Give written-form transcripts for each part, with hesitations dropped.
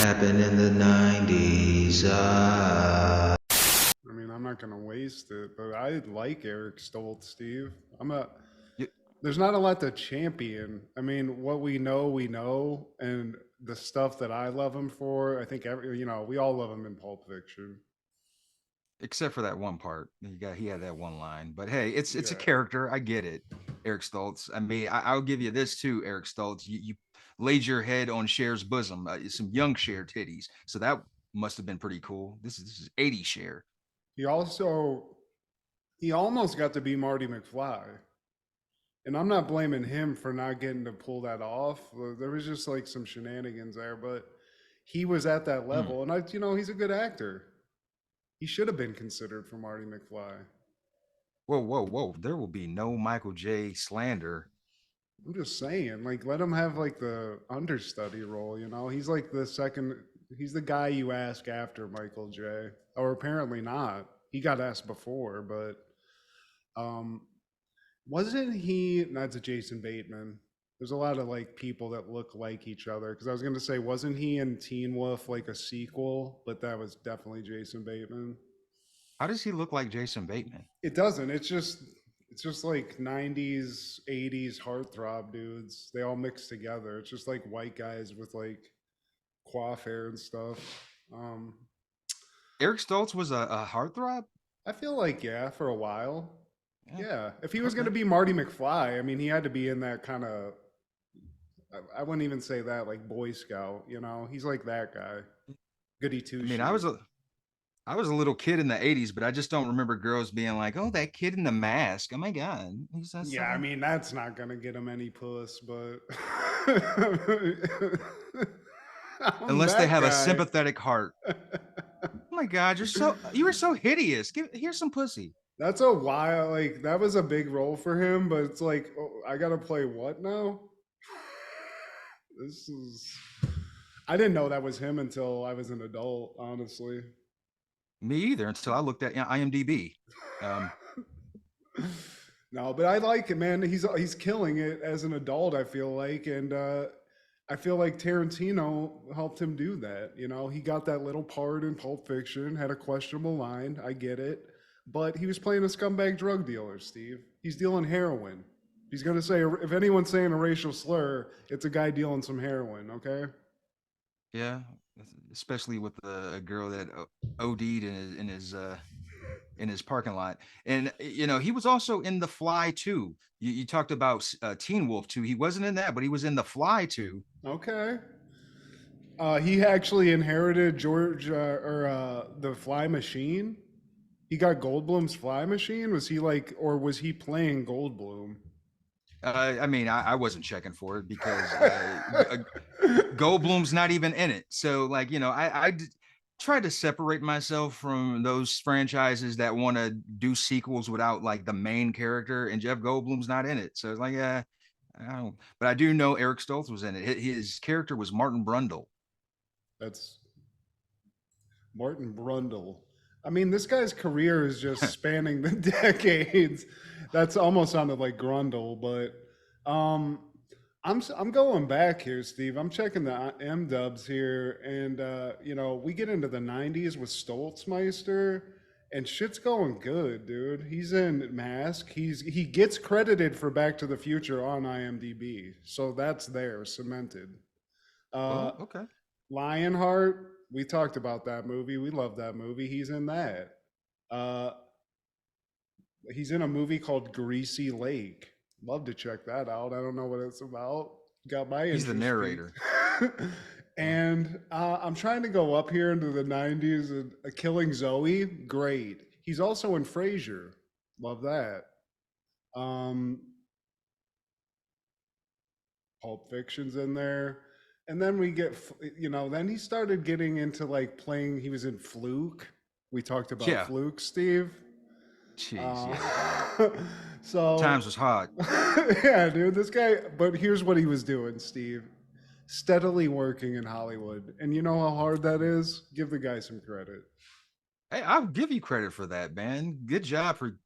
happened in the 90s. I mean, I'm not gonna waste it, but I like Eric Stoltz, Steve. I'm a. You, There's not a lot to champion. I mean, what we know, and the stuff that I love him for. I think we all love him in Pulp Fiction. except for that one part, he had that one line. But hey, it's a Yeah, character. I get it, Eric Stoltz. I mean, I'll give you this too, Eric Stoltz. You laid your head on Cher's bosom, some young Cher titties. So that must have been pretty cool. This is 80 Cher. he also he almost got to be Marty McFly, and I'm not blaming him for not getting to pull that off. There was just like some shenanigans there, but he was at that Mm. level, and he's a good actor. He should have been considered for Marty McFly. Whoa, whoa, whoa! There will be no Michael J. slander. I'm just saying, like, let him have like the understudy role. He's like the second. He's the guy you ask after Michael J. Or apparently not. He got asked before, but wasn't he? That's a Jason Bateman. There's a lot of like people that look like each other. Because I was gonna say, wasn't he in Teen Wolf like a sequel? But that was definitely Jason Bateman. How does he look like Jason Bateman? It doesn't. It's just like 90s, 80s heartthrob dudes. They all mix together. It's just like white guys with like coif hair and stuff. Um, Eric Stoltz was a heartthrob. I feel like yeah, for a while. Yeah. Yeah, if he was Okay. gonna be Marty McFly, I mean, he had to be in that kind of. I wouldn't even say that like Boy Scout. He's like that guy. Goody I two mean, shoes. I was a little kid in the 80s, but I just don't remember girls being like, "Oh, that kid in the mask. Oh my god, he's that Yeah, I so." mean that's not gonna get him any puss, but I'm Unless they that have a guy. sympathetic heart. Oh my god, you were so hideous. Here's some pussy. That's a while. Like that was a big role for him, but it's like, oh, I gotta play what now? This is. I didn't know that was him until I was an adult. Honestly. Me either until I looked at IMDb. Um, No, but I like it, man. He's killing it as an adult. I feel like, and I feel like Tarantino helped him do that. He got that little part in Pulp Fiction, had a questionable line. I get it, but he was playing a scumbag drug dealer. Steve, he's dealing heroin. He's gonna say if anyone's saying a racial slur, it's a guy dealing some heroin. Okay. yeah, especially with a girl that OD'd in his parking lot. And he was also in The Fly too. You talked about Teen Wolf too. He wasn't in that, but he was in The Fly too. Okay. He actually inherited George or the Fly Machine. He got Goldblum's Fly Machine. Was he like, or was he playing Goldblum? I mean, I wasn't checking for it because Goldblum's not even in it. So like, tried to separate myself from those franchises that want to do sequels without like the main character, and Jeff Goldblum's not in it. So it's like, yeah, I don't. But I do know Eric Stoltz was in it. His character was Martin Brundle. That's Martin Brundle. I mean, this guy's career is just spanning the decades. That's almost sounded like Grundle, but I'm going back here, Steve. I'm checking the M Dubs here, and we get into the '90s with Stoltzmeister, and shit's going good, dude. He's in Mask. He gets credited for Back to the Future on IMDb, so that's there cemented. Uh, Oh, okay. Lionheart. We talked about that movie. We love that movie. He's in that. Uh, he's in a movie called Greasy Lake. Love to check that out. I don't know what it's about. Got my He's the interest peaked. narrator. Oh, And I'm trying to go up here into the '90s. And Killing Zoe, great. He's also in Frasier. Love that. Um, Pulp Fiction's in there. And then we get, then he started getting into like playing, he was in Fluke. We talked about yeah. Fluke, Steve. Jeez, Uh, yeah, man. so, Times was hard. yeah, dude, this guy, but here's what he was doing, Steve. Steadily working in Hollywood. And you know how hard that is? Give the guy some credit. Hey, I'll give you credit for that, man. Good job for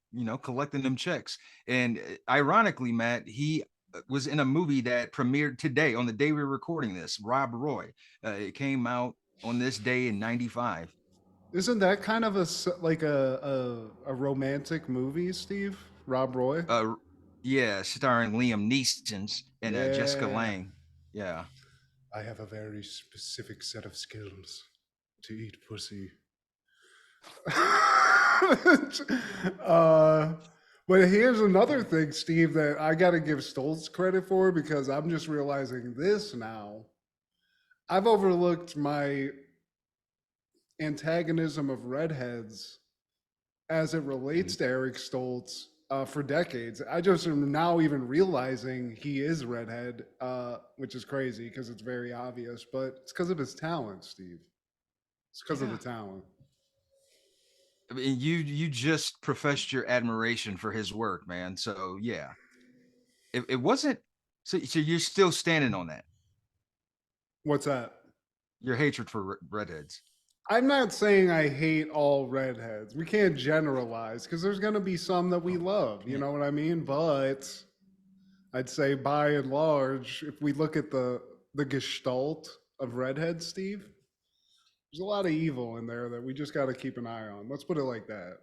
collecting them checks. And ironically, Matt, he was in a movie that premiered today on the day we are recording this. Rob Roy. It came out. on this day in '95. Isn't that kind of like a romantic movie, Steve? Rob Roy? Uh, yeah, starring Liam Neeson and Jessica Yeah. Lange. Yeah. I have a very specific set of skills to eat pussy. uh, but here's another thing, Steve, that I got to give Stoltz credit for because I'm just realizing this now. I've overlooked my antagonism of redheads as it relates Mhm. to Eric Stoltz for decades. I just am now even realizing he is redhead, which is crazy because it's very obvious, but it's because of his talent, Steve. It's because of the Yeah. talent. I mean, you just professed your admiration for his work, man. So yeah, it wasn't. So you're still standing on that. What's that? Your hatred for redheads. I'm not saying I hate all redheads. We can't generalize because there's going to be some that we love. You Yeah. know what I mean? But I'd say by and large, if we look at the gestalt of redheads, Steve, there's a lot of evil in there that we just got to keep an eye on. Let's put it like that.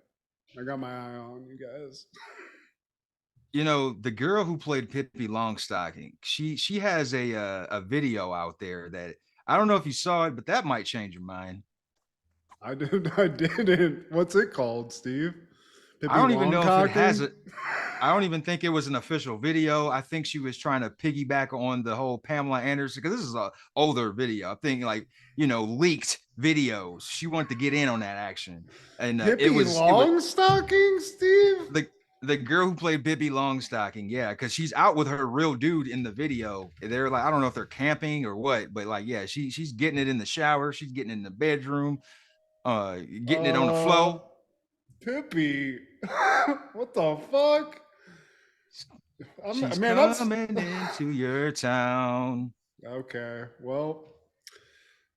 I got my eye on you guys. You know, the girl who played Pippi Longstocking, she has a video out there that I don't know if you saw it, but that might change your mind. I did. I didn't. What's it called, Steve? I Pippi don't even know if it has Longcocking. a. I don't even think it was an official video. I think she was trying to piggyback on the whole Pamela Anderson because this is a older video. I think like leaked videos. She wanted to get in on that action, and Pippi it was Longstocking, Steve. the the girl who played Bibby Longstocking. Yeah, because she's out with her real dude in the video. They're like I don't know if they're camping or what, but like yeah, she's getting it in the shower. She's getting it in the bedroom. Getting it on the Uh, floor. Pippi. What the fuck? She's Man, that's coming into your town. okay. Well,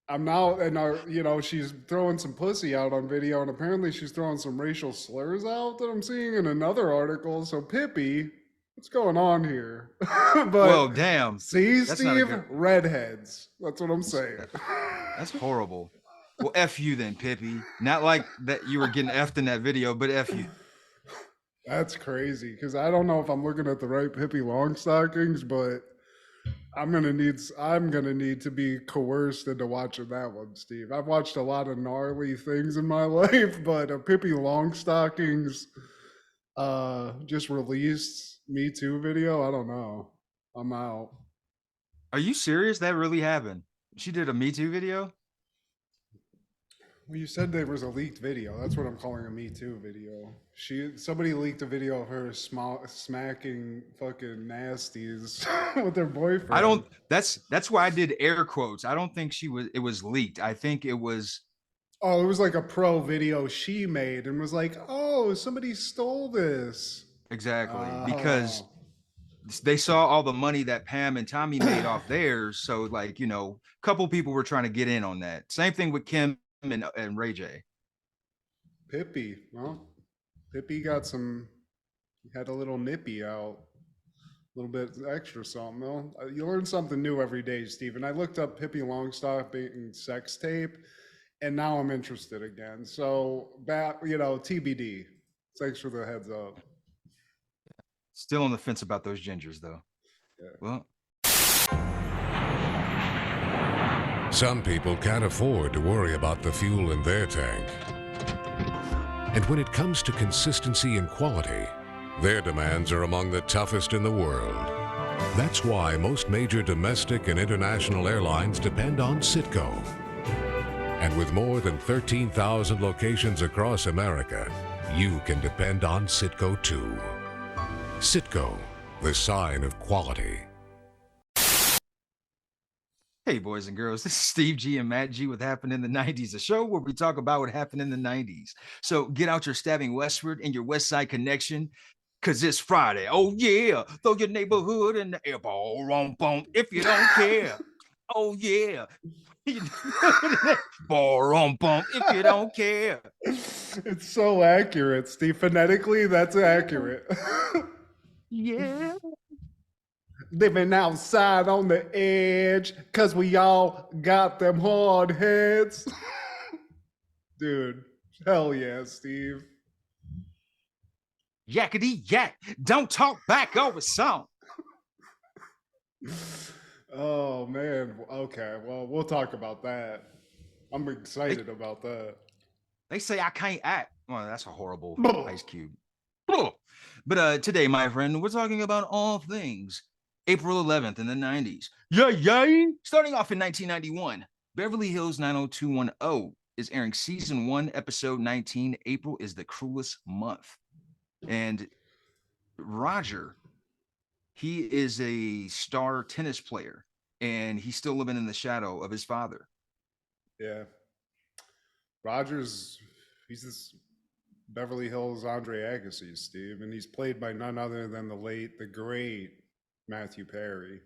I'm now, and she's throwing some pussy out on video, and apparently she's throwing some racial slurs out that I'm seeing in another article. So, Pippi, what's going on here? Well, But damn, see, that's not a Steve, good. redheads. That's what I'm saying. That's horrible. Well, f you then, Pippi. Not like that you were getting effed in that video, but f you. That's crazy because I don't know if I'm looking at the right Pippi Longstockings, but I'm gonna need to be coerced into watching that one, Steve. I've watched a lot of gnarly things in my life, but a Pippi Longstockings just released Me Too video. I don't know. I'm out. Are you serious? That really happened. She did a Me Too video. Well, you said there was a leaked video. That's what I'm calling a Me Too video. Somebody leaked a video of her smacking fucking nasties with her I boyfriend. don't. That's why I did air quotes. I don't think she was. It was leaked. I think it was Oh, it was like a pro video she made and was like, "Oh, somebody stole this." exactly because Oh, they saw all the money that Pam and Tommy made off theirs. So like a couple people were trying to get in on that. Same thing with Kim and Ray J. Pippi. Well, Pippi got some. Had a little nippy out. A little bit extra something. Well, you learn something new every day, Stephen. I looked up Pippi Longstocking sex tape, and now I'm interested again. So, TBD. Thanks for the heads up. Still on the fence about those gingers though. Yeah. Well, Some people can't afford to worry about the fuel in their tank. And when it comes to consistency and quality, their demands are among the toughest in the world. That's why most major domestic and international airlines depend on Citgo. And with more than 13,000 locations across America, you can depend on Citgo too. Citgo, the sign of quality. hey, boys and girls, this is Steve G and Matt G with Happened in the 90s, a show where we talk about what happened in the 90s. So get out your stabbing westward and your West Side connection, because it's Friday. Oh, yeah. Throw your neighborhood in the air ball, boom, if you don't care. Oh, yeah. Ball, boom, if you don't care. It's so accurate, Steve. Phonetically, that's accurate. Yeah. Living outside on the edge, cause we all got them hard heads. Dude, hell yeah, Steve. Yakety yak. Don't talk back over song. Oh man. Okay. Well, we'll talk about that. I'm excited about that. They say I can't act. Well, that's a horrible Ice Cube. But today, my friend, we're talking about all things April 11th in the 90s. Yay! Starting off in 1991, Beverly Hills 90210 is airing season 1, episode 19. April is the cruelest month. And Roger, he is a star tennis player, and he's still living in the shadow of his father. Yeah. Rogers, he's this Beverly Hills Andre Agassi, Steve, and he's played by none other than the great Matthew Perry.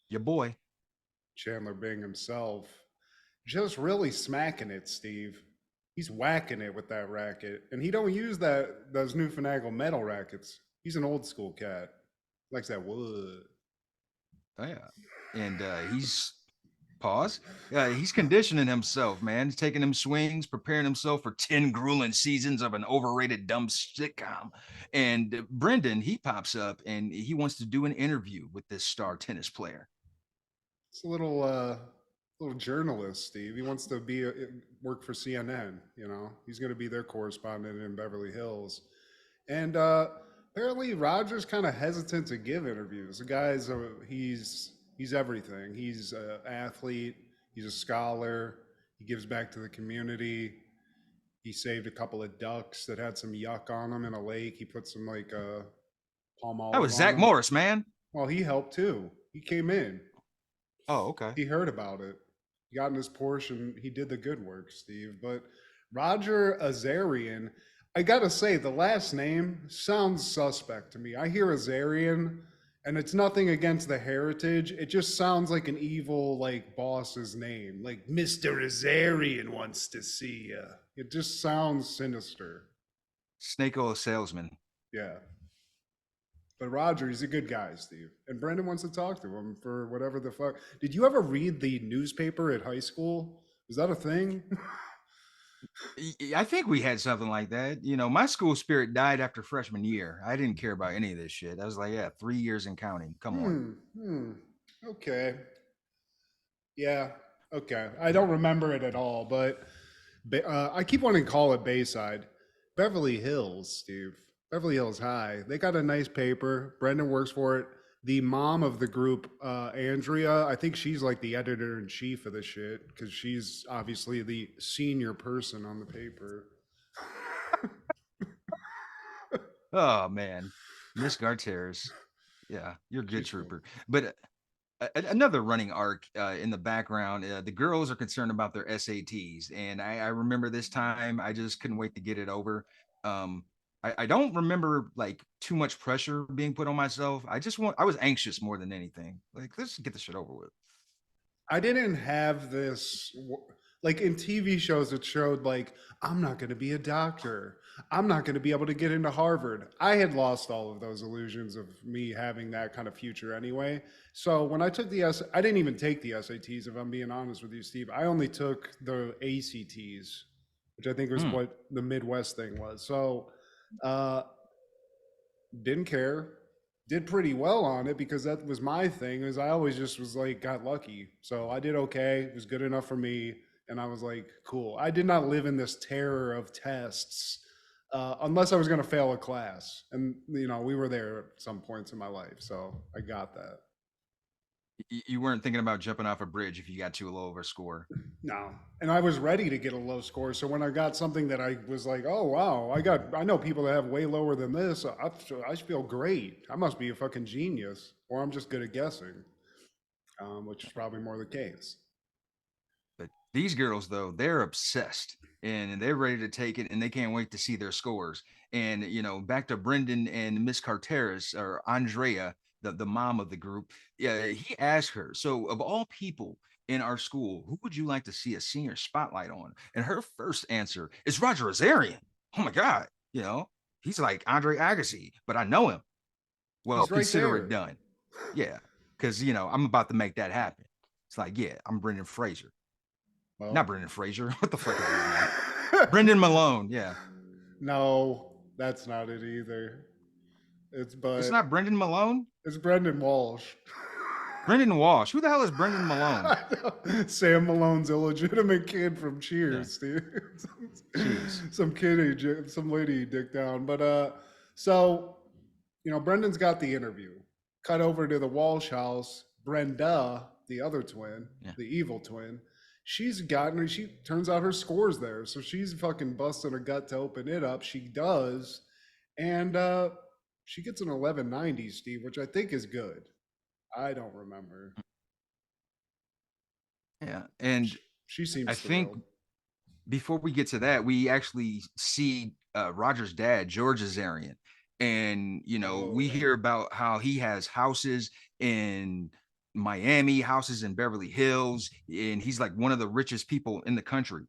Your boy. Chandler Bing himself. Just really smacking it, Steve. He's whacking it with that racket. And he don't use those new finagle metal rackets. He's an old school cat. Likes that wood. Oh, yeah. And he's he's conditioning himself, man. He's taking them swings, preparing himself for 10 grueling seasons of an overrated dumb sitcom. And Brendan, he pops up and he wants to do an interview with this star tennis player. It's a little journalist, Steve. He wants to work for CNN. You know, he's going to be their correspondent in Beverly Hills. And apparently, Roger's kind of hesitant to give interviews. The guy's he's everything. He's an athlete. He's a scholar. He gives back to the community. He saved a couple of ducks that had some yuck on them in a lake. He put some palm olive. That was Zach Morris, man. Well, he helped too. He came in. Oh, okay. He heard about it. He got in his Porsche and he did the good work, Steve. But Roger Azarian, I gotta say, the last name sounds suspect to me. I hear Azarian, and it's nothing against the heritage. It just sounds like an evil, boss's name. Like, Mr. Azarian wants to see you. It just sounds sinister. Snake oil salesman. Yeah. But Roger, he's a good guy, Steve. And Brendan wants to talk to him for whatever the fuck. Did you ever read the newspaper at high school? Was that a thing? I think we had something like that. You know, my school spirit died after freshman year. I didn't care about any of this shit. I was like, 3 years and counting. Come on. Okay. Yeah. Okay. I don't remember it at all, but I keep wanting to call it Bayside. Beverly Hills, Steve. Beverly Hills High. They got a nice paper. Brendan works for it. The mom of the group, Andrea, I think she's like the editor-in-chief of the shit because she's obviously the senior person on the paper. Oh, man. Miss Garteres. Yeah, you're a good trooper. But another running arc in the background, the girls are concerned about their SATs. And I remember this time, I just couldn't wait to get it over. I don't remember too much pressure being put on myself. I was anxious more than anything. Let's get this shit over with. I didn't have this, in TV shows, it showed I'm not going to be a doctor. I'm not going to be able to get into Harvard. I had lost all of those illusions of me having that kind of future anyway. So when I took I didn't even take the SATs, if I'm being honest with you, Steve. I only took the ACTs, which I think was what the Midwest thing was. So didn't care, did pretty well on it because that was my thing, is I always just was got lucky. So I did okay. It was good enough for me. And I was like, cool. I did not live in this terror of tests unless I was going to fail a class. And, we were there at some points in my life. So I got that. You weren't thinking about jumping off a bridge if you got too low of a score. No. And I was ready to get a low score. So when I got something that I was like, oh, wow, I know people that have way lower than this. I feel great. I must be a fucking genius, or I'm just good at guessing, which is probably more the case. But these girls, though, they're obsessed and they're ready to take it and they can't wait to see their scores. And, back to Brendan and Miss Carteris, or Andrea, the mom of the group, he asked her, so of all people in our school, who would you like to see a senior spotlight on? And her first answer is Roger Azarian. Oh my God. He's like Andre Agassi, but I know him. Well, consider it done. Yeah, because I'm about to make that happen. It's like, yeah, I'm Brendan Fraser. Well, Not Brendan Fraser. What the fuck is his name? Brendan Malone. Yeah. no, that's not it either. It's not Brendan Malone. It's Brendan Walsh. Brendan Walsh. Who the hell is Brendan Malone? Sam Malone's illegitimate kid from Cheers, Yeah. Steve. Some lady he dicked down. But so Brendan's got the interview. Cut over to the Walsh house. Brenda, the other twin, Yeah. the evil twin, she turns out her score's there. So she's fucking busting her gut to open it up. She does. And she gets an 1190, Steve, which I think is good. I don't remember. Yeah. And She seems I think thrilled. before we get to that, we actually see Roger's dad, George Azarian. And, we hear about how he has houses in Miami, houses in Beverly Hills, and he's like one of the richest people in the country.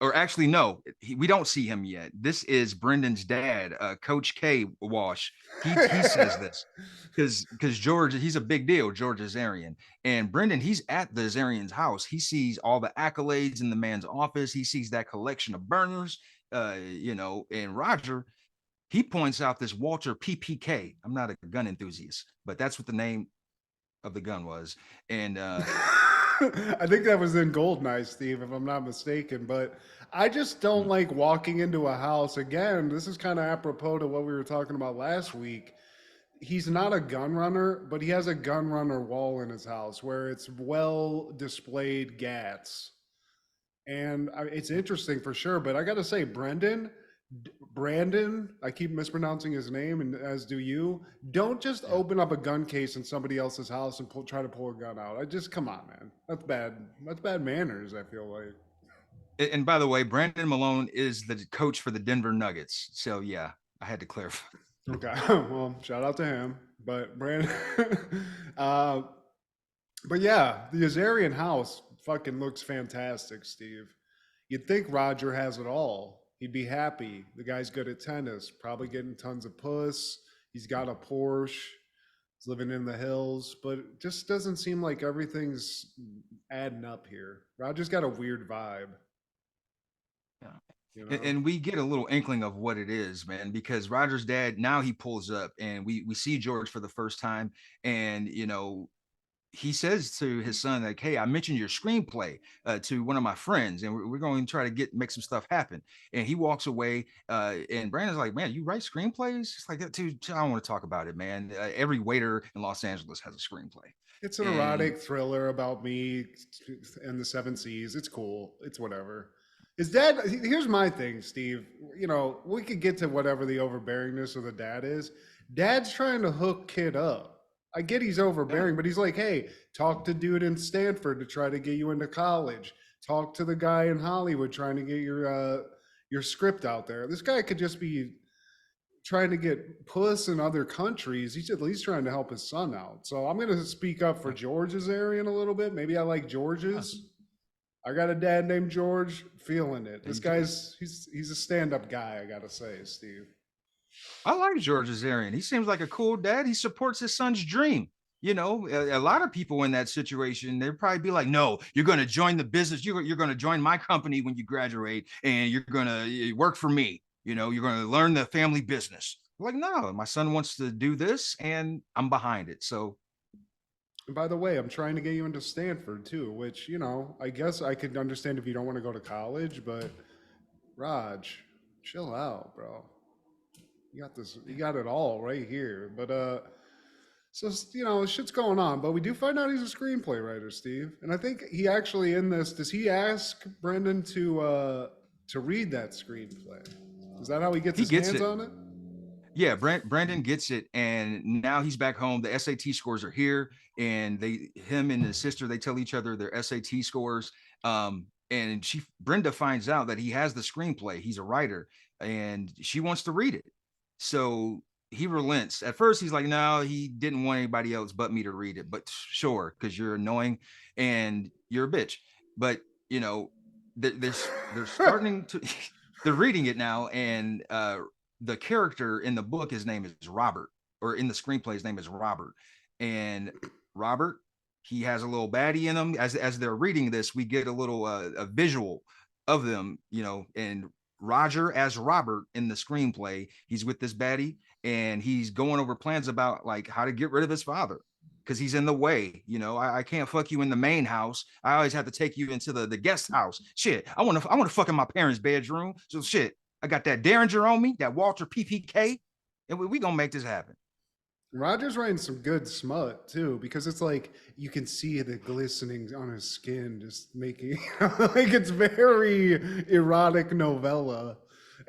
Or actually, no, we don't see him yet. This is Brendan's dad, Coach K Walsh. He says this because George, he's a big deal, George Azarian. And Brendan, he's at the Azarian's house. He sees all the accolades in the man's office. He sees that collection of burners, and Roger, he points out this Walter PPK. I'm not a gun enthusiast, but that's what the name of the gun was. And I think that was in Goldeneye, Steve, if I'm not mistaken. But I just don't like walking into a house. Again, this is kind of apropos to what we were talking about last week. He's not a gun runner, but he has a gun runner wall in his house where it's well displayed gats. And it's interesting for sure. But I got to say, Brandon, I keep mispronouncing his name, and as do you. Don't just open up a gun case in somebody else's house and try to pull a gun out. Come on, man. That's bad. That's bad manners, I feel like. And by the way, Brandon Malone is the coach for the Denver Nuggets. So yeah, I had to clarify. Okay, well, shout out to him. But Brandon, but yeah, the Azarian house fucking looks fantastic, Steve. You'd think Roger has it all. He'd be happy. The guy's good at tennis, probably getting tons of puss. He's got a Porsche. He's living in the hills, but it just doesn't seem like everything's adding up here. Roger's got a weird vibe. Yeah. And we get a little inkling of what it is, man, because Roger's dad, now he pulls up and we see George for the first time. And, he says to his son, like, hey, I mentioned your screenplay to one of my friends, and we're going to try to make some stuff happen. And he walks away, and Brandon's like, man, you write screenplays? It's like, dude, I don't want to talk about it, man. Every waiter in Los Angeles has a screenplay. It's an erotic thriller about me and the seven seas. It's cool. It's whatever. His dad, here's my thing, Steve. We could get to whatever the overbearingness of the dad is. Dad's trying to hook kid up. I get he's overbearing, but he's like, hey, talk to dude in Stanford to try to get you into college. Talk to the guy in Hollywood trying to get your script out there. This guy could just be trying to get puss in other countries. He's at least trying to help his son out. So I'm going to speak up for George's Arian a little bit. Maybe I like George's. I got a dad named George, feeling it. This guy's, he's a stand-up guy, I got to say, Steve. I like George Azarian. He seems like a cool dad. He supports his son's dream. A lot of people in that situation, they'd probably be like, no, you're going to join the business. You're going to join my company when you graduate, and you're going to work for me. You're going to learn the family business. Like, no, my son wants to do this, and I'm behind it. So, and by the way, I'm trying to get you into Stanford too, which, I guess I could understand if you don't want to go to college, but Raj, chill out, bro. You got this, you got it all right here. But so shit's going on. But we do find out he's a screenplay writer, Steve. And I think he actually in this, does he ask Brendan to read that screenplay? Is that how he gets his hands on it? Yeah, Brandon gets it, and now he's back home. The SAT scores are here, and him and his sister, they tell each other their SAT scores. And Brenda finds out that he has the screenplay. He's a writer, and she wants to read it. So he relents. At first, he's like, no, he didn't want anybody else but me to read it. But sure, because you're annoying and you're a bitch. But they're starting to they're reading it now, and the character in the book, his name is Robert, or in the screenplay, his name is Robert. and Robert, he has a little baddie in him. As they're reading this, we get a little a visual of them, and Roger as Robert in the screenplay, he's with this baddie and he's going over plans about like how to get rid of his father because he's in the way. I can't fuck you in the main house. I always have to take you into the guest house. Shit, I want to fuck in my parents' bedroom. So shit, I got that Derringer on me, that Walter PPK, and we gonna make this happen. Roger's writing some good smut too, because it's like you can see the glistening on his skin, just making like it's very erotic novella.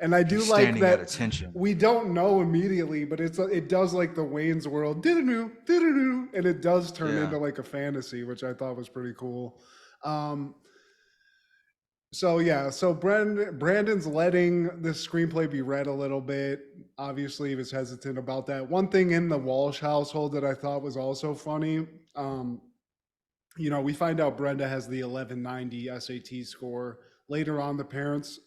And I do He's like standing that at attention. we don't know immediately, but it does like the Wayne's World, doo-doo-doo, doo-doo-doo, and it does turn into like a fantasy, which I thought was pretty cool. So Brandon's letting this screenplay be read a little bit. Obviously, he was hesitant about that. One thing in the Walsh household that I thought was also funny, we find out Brenda has the 1190 SAT score. Later on, the parents,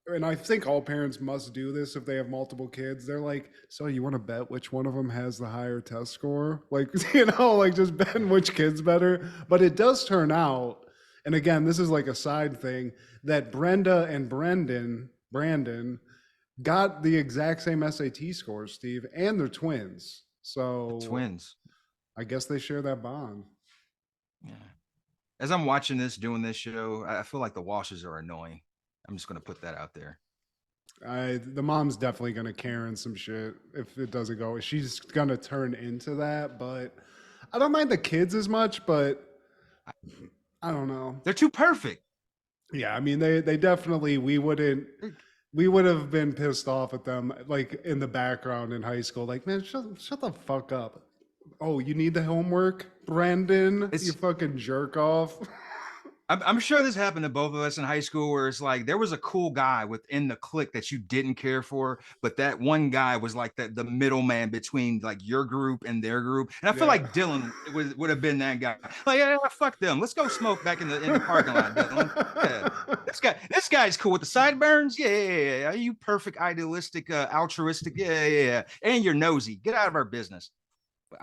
and I think all parents must do this if they have multiple kids, they're like, so you want to bet which one of them has the higher test score? Like, like just betting which kid's better. But it does turn out, and again, this is like a side thing, that Brenda and Brandon got the exact same SAT scores, Steve, and they're twins. So Twins. I guess they share that bond. Yeah. As I'm watching this, doing this show, I feel like the Walshes are annoying. I'm just going to put that out there. The mom's definitely going to Karen some shit if it doesn't go. She's going to turn into that, but I don't mind the kids as much, but I don't know. They're too perfect. Yeah, I mean, they definitely, we would have been pissed off at them, like in the background in high school. Like, man, shut the fuck up. Oh, you need the homework, Brandon? You fucking jerk off. I'm sure this happened to both of us in high school where it's like there was a cool guy within the clique that you didn't care for, but that one guy was like the middleman between like your group and their group. And I feel like Dylan would have been that guy. Like, yeah, fuck them. Let's go smoke back in the parking lot, Dylan. Yeah. This guy's cool with the sideburns. Yeah. Are you perfect, idealistic, altruistic? Yeah. And you're nosy. Get out of our business.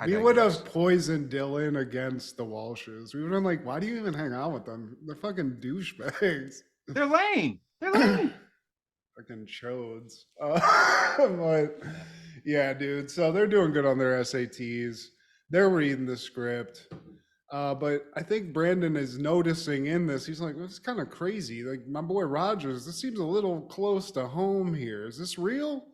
We would have poisoned Dylan against the Walshes. We would have been like, why do you even hang out with them? They're fucking douchebags. They're lame. Fucking chodes. But yeah, dude. So they're doing good on their SATs. They're reading the script. But I think Brandon is noticing in this, he's like, well, it's kind of crazy. Like, my boy Rogers, this seems a little close to home here. Is this real?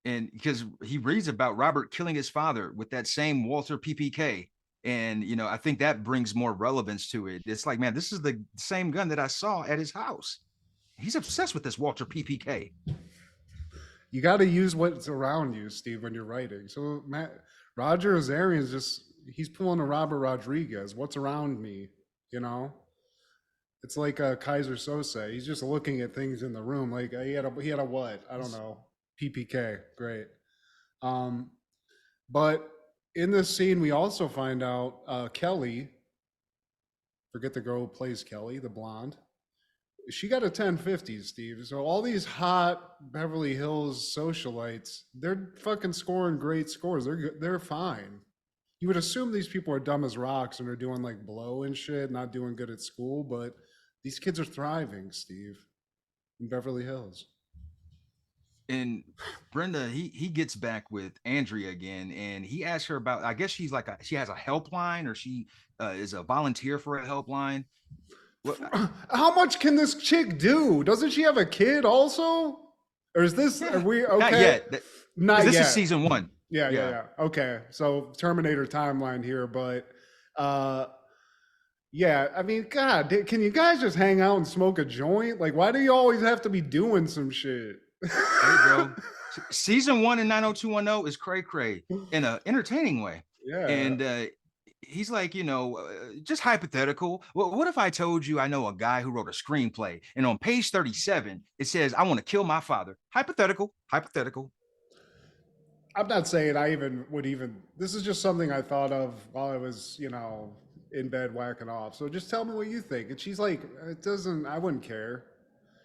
And because he reads about Robert killing his father with that same Walter PPK. And, I think that brings more relevance to it. It's like, man, this is the same gun that I saw at his house. He's obsessed with this Walter PPK. You got to use what's around you, Steve, when you're writing. So Roger Azarian's he's pulling a Robert Rodriguez. What's around me, It's like a Kaiser Sose. He's just looking at things in the room. Like he had a what? I don't know. PPK, great. But in this scene, we also find out Kelly, forget the girl who plays Kelly, the blonde, she got a 1050, Steve. So all these hot Beverly Hills socialites, they're fucking scoring great scores. They're fine. You would assume these people are dumb as rocks and are doing like blow and shit, not doing good at school, but these kids are thriving, Steve, in Beverly Hills. And Brenda, he gets back with Andrea again, and he asks her about, I guess she has a helpline, or she is a volunteer for a helpline. How much can this chick do? Doesn't she have a kid also? Or is this, are we okay? Not yet. Not this yet. is season 1. Yeah. Okay. So Terminator timeline here, but yeah, I mean, God, can you guys just hang out and smoke a joint? Like, why do you always have to be doing some shit? Hey, bro. Season 1 in 90210 is cray in an entertaining way. Yeah. And he's like, just hypothetical. Well, what if I told you I know a guy who wrote a screenplay, and on page 37 it says I want to kill my father? Hypothetical. I'm not saying this is just something I thought of while I was, in bed whacking off. So just tell me what you think. And she's like, I wouldn't care.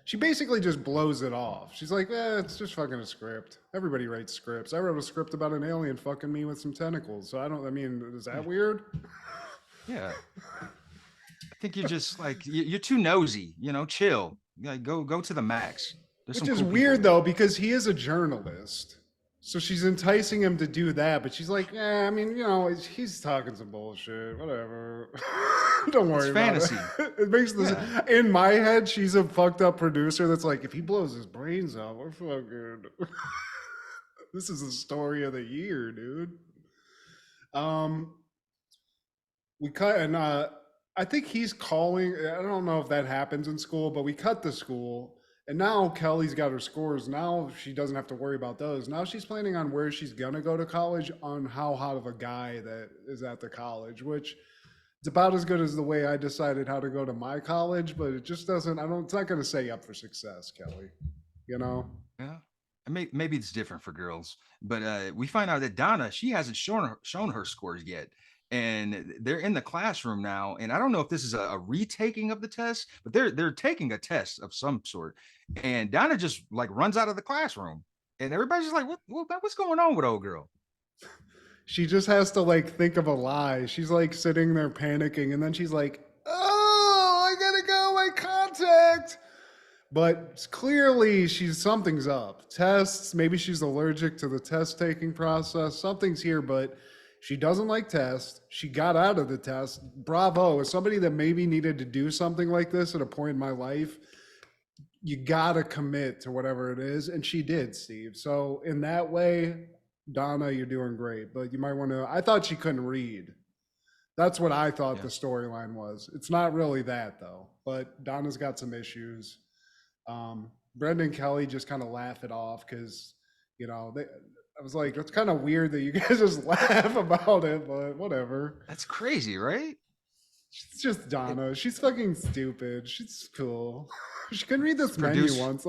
She basically just blows it off. She's like, it's just fucking a script. Everybody writes scripts. I wrote a script about an alien fucking me with some tentacles. So I mean, is that weird? Yeah. I think you're just like, you're too nosy, chill. Like, go to the max. There's Which some is cool weird people. though, because he is a journalist. So she's enticing him to do that, but she's like, I mean, he's talking some bullshit, whatever. Don't worry about fantasy. it. It makes this in my head, she's a fucked up producer that's like, if he blows his brains out, we're fucking this is the story of the year, dude. We cut and I think he's calling. I don't know if that happens in school, but we cut the school. And now Kelly's got her scores. Now she doesn't have to worry about those. Now she's planning on where she's going to go to college, on how hot of a guy that is at the college, which it's about as good as the way I decided how to go to my college, but it just doesn't, it's not going to say up for success, Kelly, Yeah. And maybe it's different for girls, but we find out that Donna, she hasn't shown her scores yet. And they're in the classroom now. And I don't know if this is a retaking of the test, but they're taking a test of some sort. And Donna just like runs out of the classroom. And everybody's just like, what's going on with old girl? She just has to like think of a lie. She's like sitting there panicking, and then she's like, oh, I gotta go, my contact. But clearly something's up. Tests, maybe she's allergic to the test taking process. Something's here, but she doesn't like tests. She got out of the test. Bravo. As somebody that maybe needed to do something like this at a point in my life, you gotta commit to whatever it is. And she did, Steve. So in that way, Donna, you're doing great. But you might want to, I thought she couldn't read. That's what I thought the storyline was. It's not really that though. But Donna's got some issues. Brendan and Kelly just kind of laugh it off because, I was like, that's kind of weird that you guys just laugh about it, but whatever. That's crazy, right? She's just Donna. She's fucking stupid. She's cool. She couldn't read this menu once.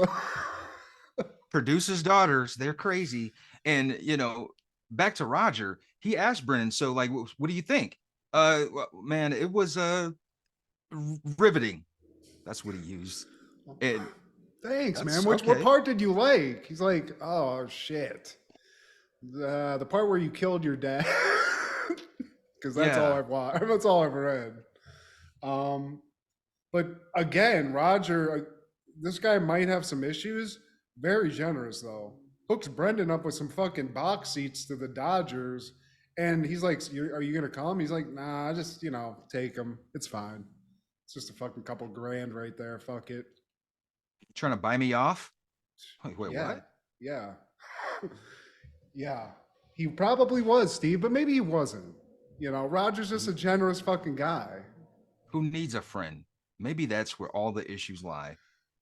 Producers' daughters, they're crazy. And, back to Roger, he asked Brennan, so like, what do you think? Man, it was riveting. That's what he used. And thanks, man. What part did you like? He's like, oh, shit. The part where you killed your dad, because that's all I've watched. That's all I've read. But again, Roger, this guy might have some issues. Very generous though. Hooks Brendan up with some fucking box seats to the Dodgers, and he's like, "Are you gonna come?" He's like, "Nah, just take him. It's fine. It's just a fucking couple grand right there. Fuck it." Trying to buy me off? Wait, what? Yeah. Yeah, he probably was, Steve, but maybe he wasn't. Roger's just a generous fucking guy. Who needs a friend? Maybe that's where all the issues lie.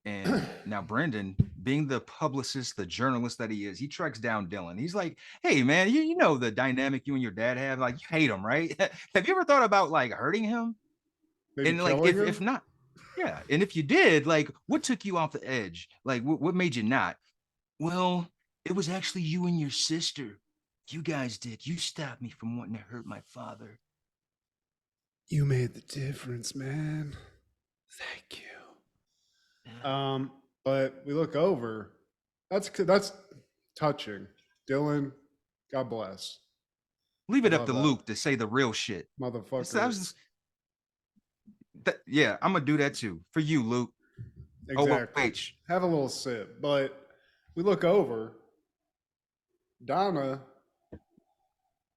And now Brendan, being the publicist, the journalist that he is, he tracks down Dylan. He's like, hey, man, you know the dynamic you and your dad have? Like, you hate him, right? Have you ever thought about like hurting him? Maybe and like, if not, yeah. And if you did, like, what took you off the edge? Like, what made you not? Well, it was actually you and your sister. You guys did. You stopped me from wanting to hurt my father. You made the difference, man. Thank you. But we look over. That's touching. Dylan, God bless. Leave it up to Luke to say the real shit. Motherfucker. Yeah, I'm going to do that too. For you, Luke. Exactly. OH. Have a little sip. But we look over. Donna,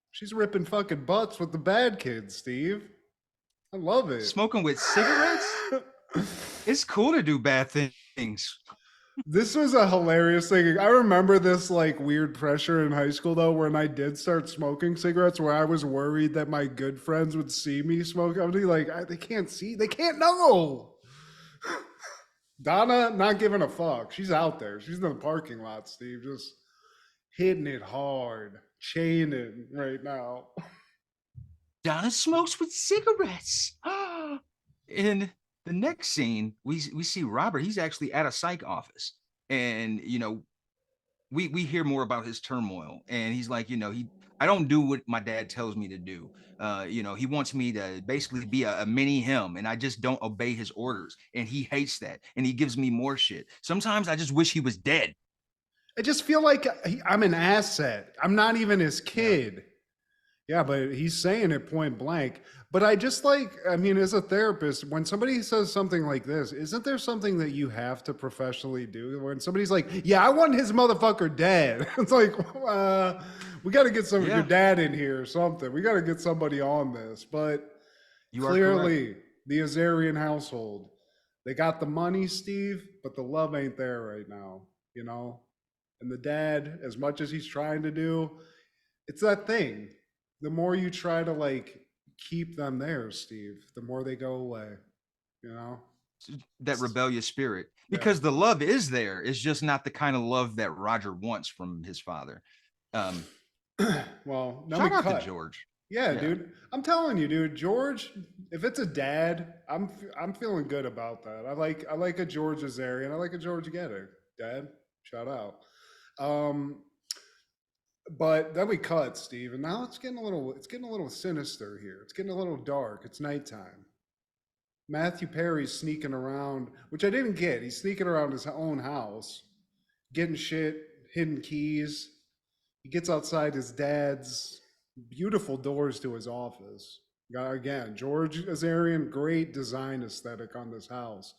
she's ripping fucking butts with the bad kids, Steve. I love it. Smoking with cigarettes? It's cool to do bad things. This was a hilarious thing. I remember this like weird pressure in high school though, when I did start smoking cigarettes, where I was worried that my good friends would see me smoke. I would be like, they can't see, they can't know. Donna, not giving a fuck. She's out there. She's in the parking lot, Steve, just hitting it hard, chaining right now. Donna smokes with cigarettes. In the next scene, we see Robert. He's actually at a psych office, and we hear more about his turmoil. And he's like, I don't do what my dad tells me to do. He wants me to basically be a mini him, and I just don't obey his orders. And he hates that, and he gives me more shit. Sometimes I just wish he was dead. I just feel like I'm an asset. I'm not even his kid. Yeah, but he's saying it point blank. But I just I mean, as a therapist, when somebody says something like this, isn't there something that you have to professionally do? When somebody's like, yeah, I want his motherfucker dead. It's like, we got to get your dad in here or something. We got to get somebody on this. But clearly, the Azarian household, they got the money, Steve, but the love ain't there right now, And the dad, as much as he's trying to do, it's that thing. The more you try to keep them there, Steve, the more they go away, That rebellious spirit, because the love is there. It's just not the kind of love that Roger wants from his father. Well, shout out to George. Yeah, dude. I'm telling you, dude, George, if it's a dad, I'm feeling good about that. I like a George Azarian. I like a George Getter. Dad, shout out. But then we cut, Steve, and now it's getting a little sinister here. It's getting a little dark. It's nighttime. Matthew Perry's sneaking around, which I didn't get. He's sneaking around his own house, getting shit, hidden keys. He gets outside his dad's beautiful doors to his office. Again, George Azarian, great design aesthetic on this house.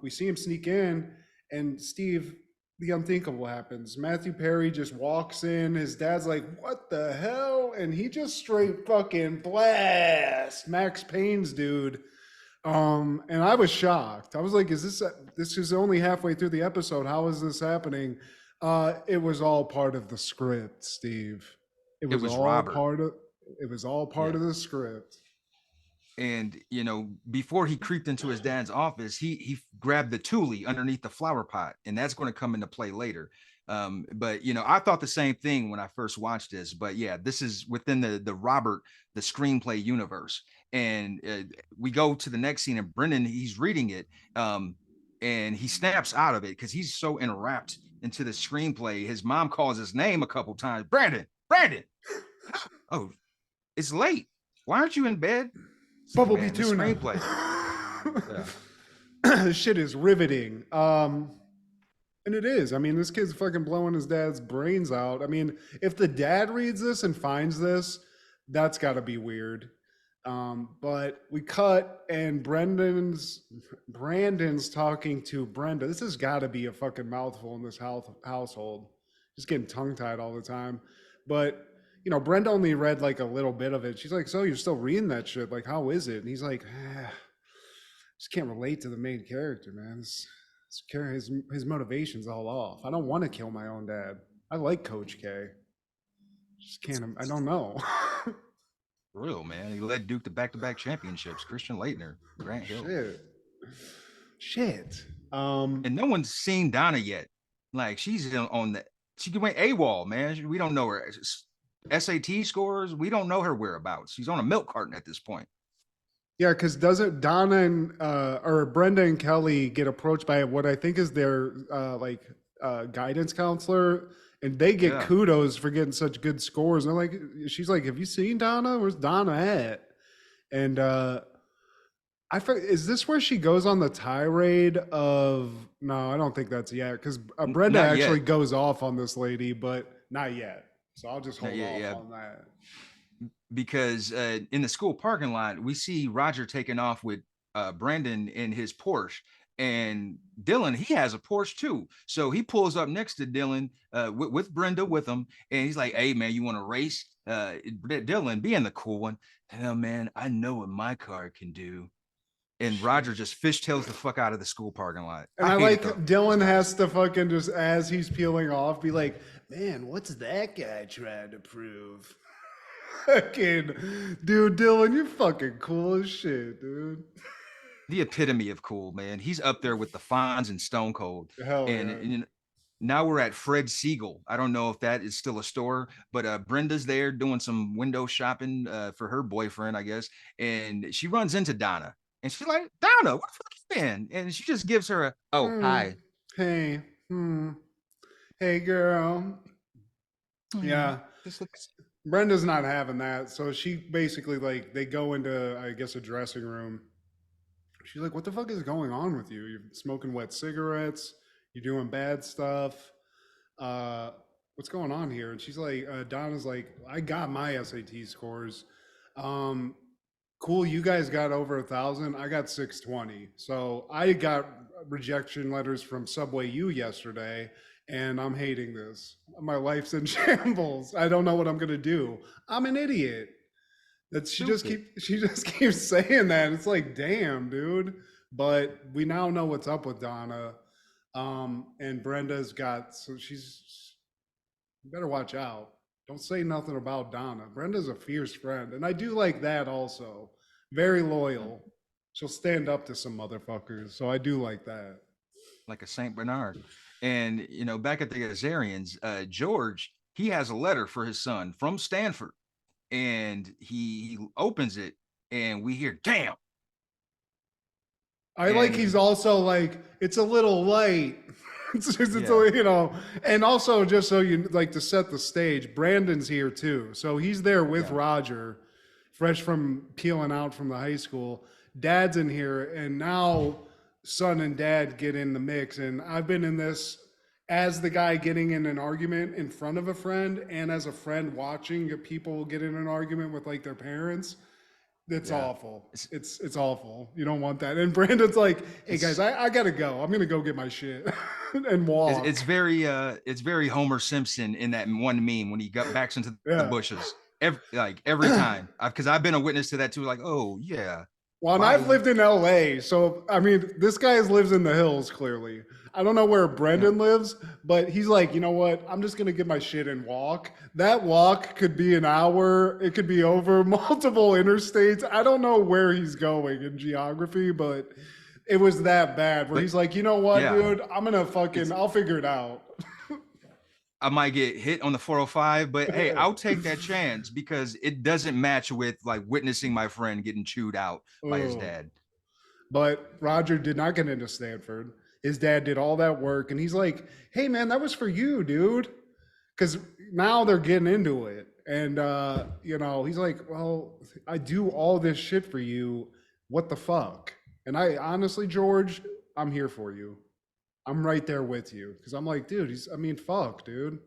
We see him sneak in, and Steve, the unthinkable happens. Matthew Perry just walks in. His dad's like, what the hell? And he just straight fucking blast Max Payne's dude. And I was shocked. I was like, this is only halfway through the episode. How is this happening? It was all part of the script, Steve. It was all Robert. It was all part of the script. And before he creeped into his dad's office, he grabbed the Thule underneath the flower pot, and that's going to come into play later. But I thought the same thing when I first watched this. But yeah, this is within the Robert, the screenplay universe. And we go to the next scene, and Brendan, he's reading it, and he snaps out of it because he's so enwrapped into the screenplay. His mom calls his name a couple times. Brandon. Oh, it's late. Why aren't you in bed? Bumblebee tuna. Screenplay. This shit is riveting. And it is. I mean, this kid's fucking blowing his dad's brains out. I mean, if the dad reads this and finds this, that's got to be weird. But we cut, and Brandon's talking to Brenda. This has got to be a fucking mouthful in this household. Just getting tongue-tied all the time. But Brenda only read a little bit of it. She's like, so you're still reading that shit? How is it? And he's like, just can't relate to the main character, man. His motivation's all off. I don't want to kill my own dad. I like Coach K. Just can't. I don't know. Real, man. He led Duke to back-to-back championships. Christian Laettner, Grant Hill. Shit. And no one's seen Donna yet. She's on the. She went AWOL, man. We don't know her SAT scores. We don't know her whereabouts. She's on a milk carton at this point. Yeah, because doesn't Donna and or Brenda and Kelly get approached by what I think is their guidance counselor, and they get kudos for getting such good scores. And she's like, "Have you seen Donna? Where's Donna at?" And is this where she goes on the tirade of? No, I don't think that's yet, because Brenda actually goes off on this lady, but not yet. So I'll just hold off on that. Because in the school parking lot, we see Roger taking off with Brandon in his Porsche, and Dylan, he has a Porsche too. So he pulls up next to Dylan with Brenda with him, and he's like, "Hey man, you want to race?" Dylan, being the cool one, "Hell man, I know what my car can do." And Roger just fishtails the fuck out of the school parking lot. And I like Dylan has to fucking just, as he's peeling off, be like, "Man, what's that guy trying to prove?" Fucking dude, Dylan, you're fucking cool as shit, dude. The epitome of cool, man. He's up there with the Fonz and Stone Cold. Hell and now we're at Fred Siegel. I don't know if that is still a store, but Brenda's there doing some window shopping for her boyfriend, I guess. And she runs into Donna. And she's like, "Donna, what the fuck you been?" And she just gives her hi. Hey, hey, girl. Yeah. This looks. Brenda's not having that. So she basically like they go into I guess a dressing room. She's like, "What the fuck is going on with you? You're smoking wet cigarettes. You're doing bad stuff. What's going on here?" And she's like, Donna's like, "I got my SAT scores. Um, cool, you guys got over 1,000. I got 620. So I got rejection letters from Subway U yesterday, and I'm hating this. My life's in shambles. I don't know what I'm gonna do. I'm an idiot." That she just keeps saying that. It's like, damn, dude. But we now know what's up with Donna. And Brenda's got you better watch out. Don't say nothing about Donna. Brenda's a fierce friend, and I do like that also. Very loyal. She'll stand up to some motherfuckers, so I do like that. Like a Saint Bernard. And back at the Azarians, George, he has a letter for his son from Stanford, and he opens it, and we hear, "Damn." I like he's also like, it's a little light. It's and also just so you like to set the stage, Brandon's here too. So he's there with Roger, fresh from peeling out from the high school. Dad's in here, and now son and dad get in the mix. And I've been in this as the guy getting in an argument in front of a friend, and as a friend watching people get in an argument with like their parents. It's awful. It's awful. You don't want that. And Brandon's like, "Hey guys, I gotta go. I'm gonna go get my shit and walk." It's very Homer Simpson in that one meme when he got backs into the bushes. Every time, because I've been a witness to that too. Like, oh yeah. Well, and I've lived in LA, so I mean, this guy lives in the hills. Clearly, I don't know where Brendan lives, but he's like, you know what? I'm just gonna get my shit and walk. That walk could be an hour. It could be over multiple interstates. I don't know where he's going in geography, but it was that bad. Where he's like, you know what, dude? I'm gonna I'll figure it out. I might get hit on the 405, but hey, I'll take that chance because it doesn't match with like witnessing my friend getting chewed out by his dad. But Roger did not get into Stanford. His dad did all that work, and he's like, "Hey man, that was for you, dude." Because now they're getting into it. And he's like, "Well, I do all this shit for you. What the fuck?" And I honestly, George, I'm here for you. I'm right there with you because I'm like, dude, fuck, dude.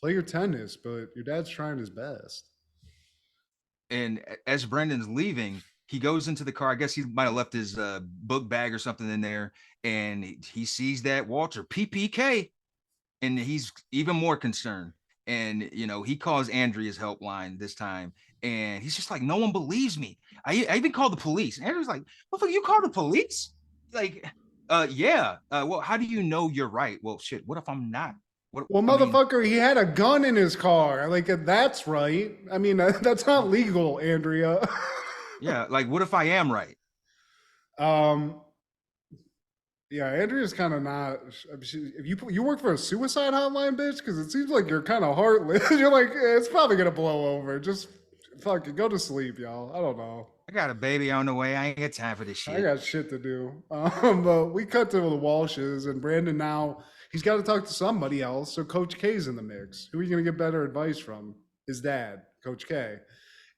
Play your tennis, but your dad's trying his best. And as Brendan's leaving, he goes into the car. I guess he might have left his book bag or something in there. And he sees that Walter, PPK, and he's even more concerned. And, he calls Andrea's helpline this time. And he's just like, "No one believes me. I even called the police." And Andrea's like, "What, you called the police?" Like, yeah. Well, how do you know you're right? Well, shit, what if I'm not? Motherfucker, he had a gun in his car. Like, that's right. I mean, that's not legal, Andrea. Yeah, like, what if I am right? Yeah, Andrea's kind of not. If you work for a suicide hotline, bitch, because it seems like you're kind of heartless. You're like, it's probably gonna blow over. Just fucking go to sleep, y'all. I don't know. I got a baby on the way. I ain't got time for this shit. I got shit to do. But we cut to the Walshes, and Brandon now, he's got to talk to somebody else. So Coach K's in the mix. Who are you going to get better advice from? His dad, Coach K.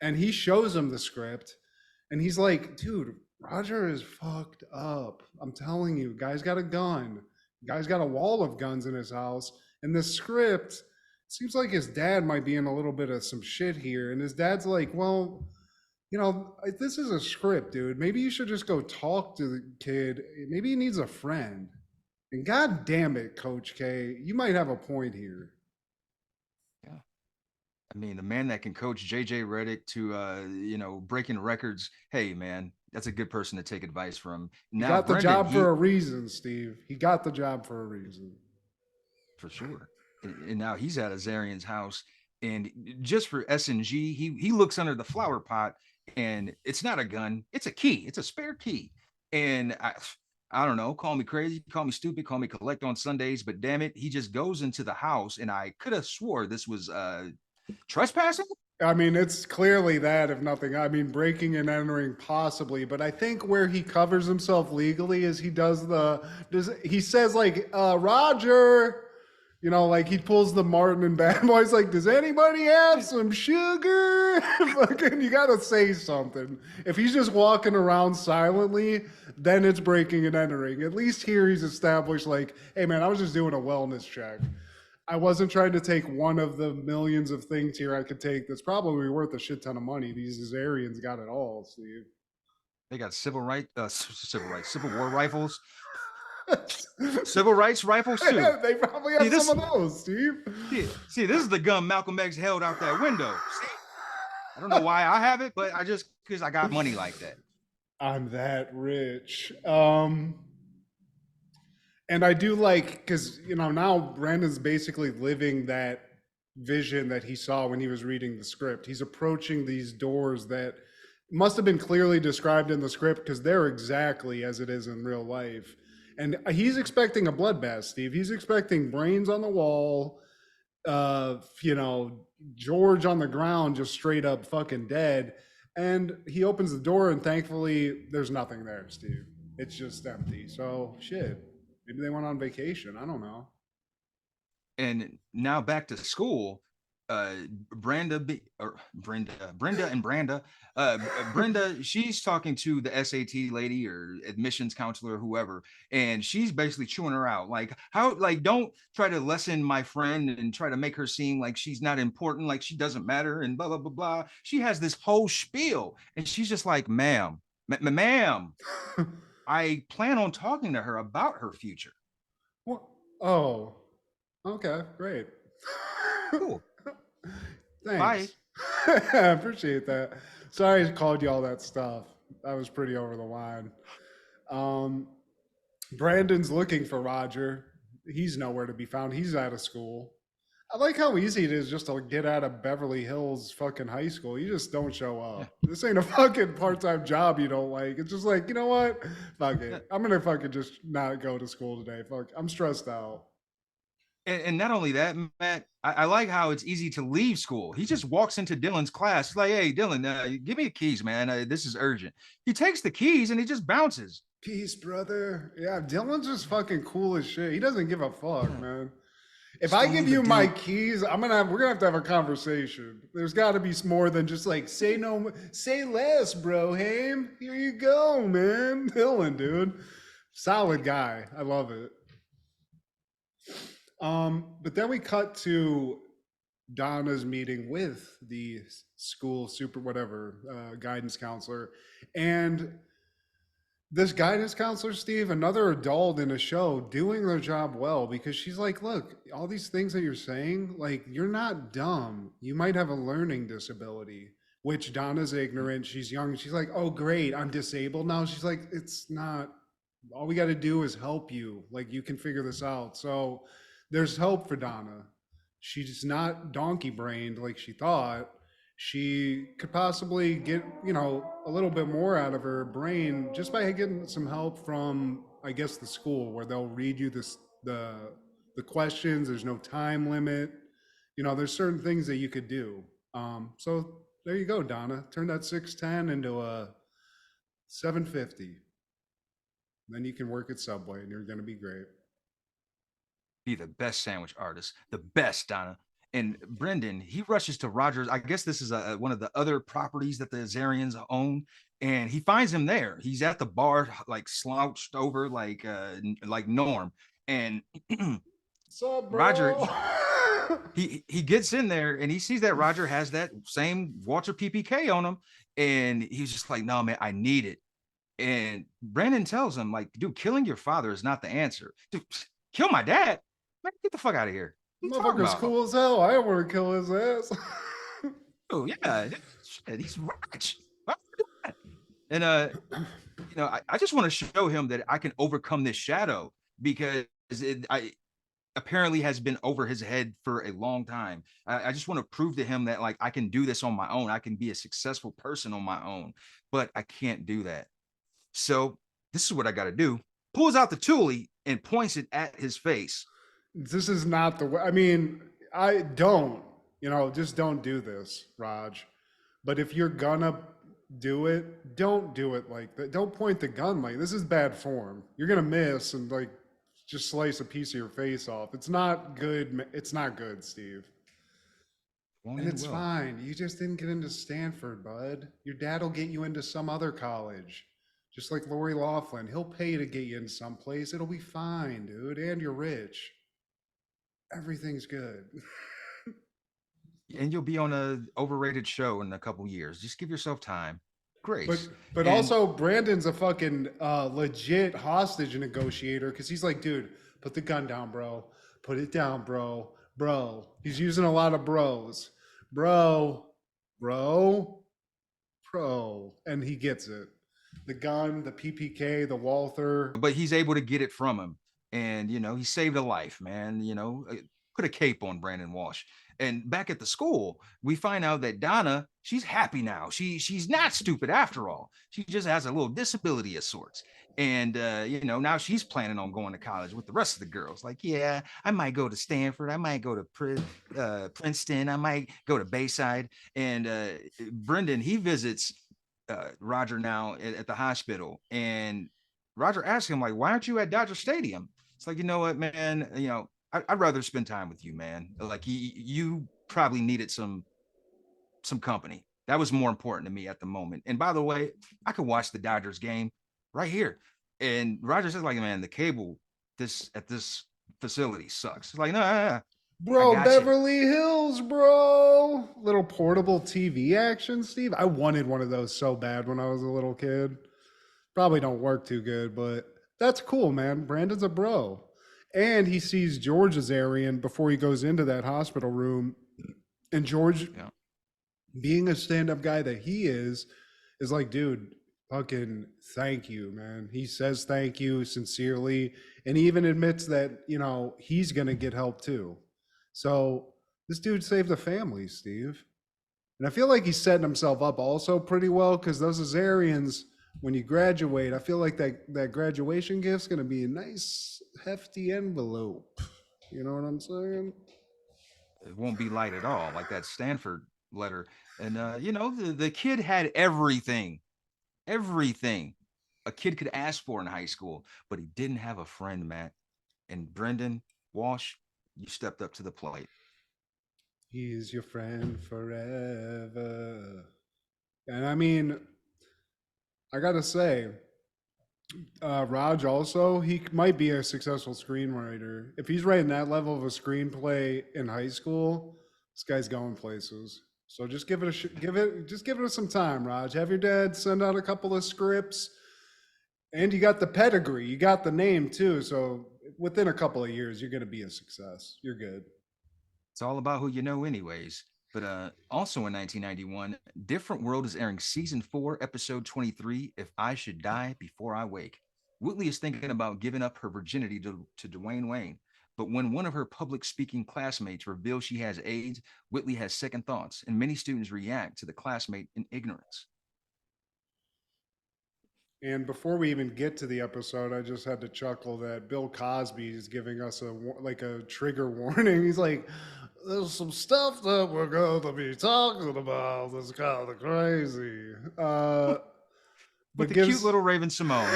And he shows him the script, and he's like, "Dude, Roger is fucked up. I'm telling you, guy's got a gun. Guy's got a wall of guns in his house. And the script, seems like his dad might be in a little bit of some shit here." And his dad's like, "Well, this is a script, dude. Maybe you should just go talk to the kid. Maybe he needs a friend." And God damn it, Coach K, you might have a point here. Yeah. I mean, the man that can coach JJ Redick to, breaking records. Hey, man, that's a good person to take advice from. Now, he got the job for a reason, Steve. He got the job for a reason. For sure. And now he's at Azarian's house. And just for S&G, he looks under the flower pot. And it's not a gun. It's a key. It's a spare key. And I don't know. Call me crazy. Call me stupid. Call me collect on Sundays. But damn it, he just goes into the house. And I could have swore this was trespassing. I mean, it's clearly that, if nothing. I mean, breaking and entering possibly. But I think where he covers himself legally is he says like, "Roger." You know, like he pulls the Martin and Bad Boys, like, does anybody have some sugar? Fucking, you gotta say something. If he's just walking around silently, then it's breaking and entering. At least here he's established, like, hey man, I was just doing a wellness check. I wasn't trying to take one of the millions of things here I could take that's probably worth a shit ton of money. These Azarians got it all, Steve. They got civil war rifles, civil rights rifles too. They probably have some of those, Steve. See, this is the gun Malcolm X held out that window. See, I don't know why I have it, but because I got money like that. I'm that rich. And I do like, because, you know, now Brandon's basically living that vision that he saw when he was reading the script. He's approaching these doors that must have been clearly described in the script because they're exactly as it is in real life. And he's expecting a bloodbath, Steve. He's expecting brains on the wall, you know, George on the ground, just straight up fucking dead. And he opens the door and thankfully there's nothing there, Steve. It's just empty. So shit. Maybe they went on vacation. I don't know. And now back to school. Brenda, she's talking to the SAT lady or admissions counselor or whoever, and she's basically chewing her out. Like, don't try to lessen my friend and try to make her seem like she's not important, like she doesn't matter, and blah, blah, blah, blah. She has this whole spiel, and she's just like, ma'am, I plan on talking to her about her future. What? Oh, okay, great. Cool. Thanks. Bye. I appreciate that. Sorry I called you all that stuff. That was pretty over the line. Brandon's looking for Roger. He's nowhere to be found. He's out of school. I like how easy it is just to get out of Beverly Hills fucking high school. You just don't show up. This ain't a fucking part-time job you don't like. It's just like, you know what? Fuck it. I'm gonna fucking just not go to school today. Fuck, I'm stressed out. And not only that, Matt, I like how it's easy to leave school. He just walks into Dylan's class. He's like, hey, Dylan, give me the keys, man. This is urgent. He takes the keys and he just bounces. Peace, brother. Yeah, Dylan's just fucking cool as shit. He doesn't give a fuck, man. If I give you my keys, we're gonna have to have a conversation. There's got to be more than just like say less, bro. Haim, here you go, man. Dylan, dude, solid guy. I love it. But then we cut to Donna's meeting with the school guidance counselor, and this guidance counselor, Steve, another adult in a show doing their job well, because she's like, look, all these things that you're saying, like, you're not dumb. You might have a learning disability, which Donna's ignorant. She's young. She's like, oh, great. I'm disabled now. She's like, it's not, all we got to do is help you. Like, you can figure this out. So there's hope for Donna. She's not donkey brained like she thought. She could possibly get, a little bit more out of her brain just by getting some help from, I guess, the school, where they'll read you the questions. There's no time limit. There's certain things that you could do. So there you go, Donna. Turn that 610 into a 750. Then you can work at Subway and you're going to be great. Be the best sandwich artist, the best, Donna. And Brendan, he rushes to Rogers. I guess this is one of the other properties that the Azarians own, and he finds him there. He's at the bar, like slouched over, like Norm. And up, Roger, he gets in there and he sees that Roger has that same Walter PPK on him, and he's just like, "No, man, I need it." And Brandon tells him, like, "Dude, killing your father is not the answer. Dude, kill my dad, man, get the fuck out of here." Motherfucker's cool as hell. I don't want to kill his ass. Oh yeah, shit, he's rich. And I just want to show him that I can overcome this shadow, because I apparently has been over his head for a long time. I just want to prove to him that, like, I can do this on my own. I can be a successful person on my own, but I can't do that. So this is what I got to do. Pulls out the toolie and points it at his face. This is not the way. I mean, I don't, just don't do this, Raj. But if you're gonna do it, don't do it like that. Don't point the gun like this is bad form. You're gonna miss and like just slice a piece of your face off. It's not good. It's not good, Steve. Won't And end it's well. fine. You just didn't get into Stanford, bud. Your dad will get you into some other college. Just like Lori Laughlin. He'll pay to get you in some place. It'll be fine, dude. And you're rich. Everything's good. And you'll be on a overrated show in a couple years. Just give yourself time, grace. But And also Brandon's a fucking legit hostage negotiator because he's like, dude, put the gun down, bro. Put it down, bro. Bro. He's using a lot of bros. Bro. And he gets it. The gun, the PPK, the Walther. but he's able to get it from him, and he saved a life, man. Put a cape on Brandon Walsh. And back at the school, we find out that Donna, she's happy now. She's not stupid after all. She just has a little disability of sorts. And now she's planning on going to college with the rest of the girls. Like, yeah, I might go to Stanford, I might go to Princeton, I might go to Bayside. And Brendan, he visits Roger now at the hospital, and Roger asks him, like, why aren't you at Dodger Stadium? It's like, you know what, man, I'd rather spend time with you, man. Like, you probably needed some company. That was more important to me at the moment. And by the way, I could watch the Dodgers game right here. And Roger says, like, man, the cable at this facility sucks. It's like, no. Bro, Beverly Hills, bro. Little portable TV action, Steve. I wanted one of those so bad when I was a little kid. Probably don't work too good, but that's cool, man. Brandon's a bro. And he sees George Azarian before he goes into that hospital room. And George, being a stand-up guy that he is like, dude, fucking thank you, man. He says thank you sincerely. And he even admits that, he's going to get help too. So this dude saved the family, Steve. And I feel like he's setting himself up also pretty well because those Azarians, when you graduate, I feel like that graduation gift's going to be a nice, hefty envelope. You know what I'm saying? It won't be light at all, like that Stanford letter. And, the kid had everything a kid could ask for in high school, but he didn't have a friend, Matt. And Brendan Walsh, you stepped up to the plate. He's your friend forever. And I mean, I gotta say, Raj also, he might be a successful screenwriter. If he's writing that level of a screenplay in high school, this guy's going places. So just give it some time, Raj. Have your dad send out a couple of scripts, and you got the pedigree, you got the name too. So within a couple of years, you're going to be a success. You're good. It's all about who you know, anyways. But also in 1991, Different World is airing season 4, episode 23, If I Should Die Before I Wake. Whitley is thinking about giving up her virginity to Dwayne Wayne. But when one of her public speaking classmates reveals she has AIDS, Whitley has second thoughts, and many students react to the classmate in ignorance. And before we even get to the episode, I just had to chuckle that Bill Cosby is giving us a trigger warning. He's like, there's some stuff that we're going to be talking about that's kind of crazy. With the cute little Raven Simone.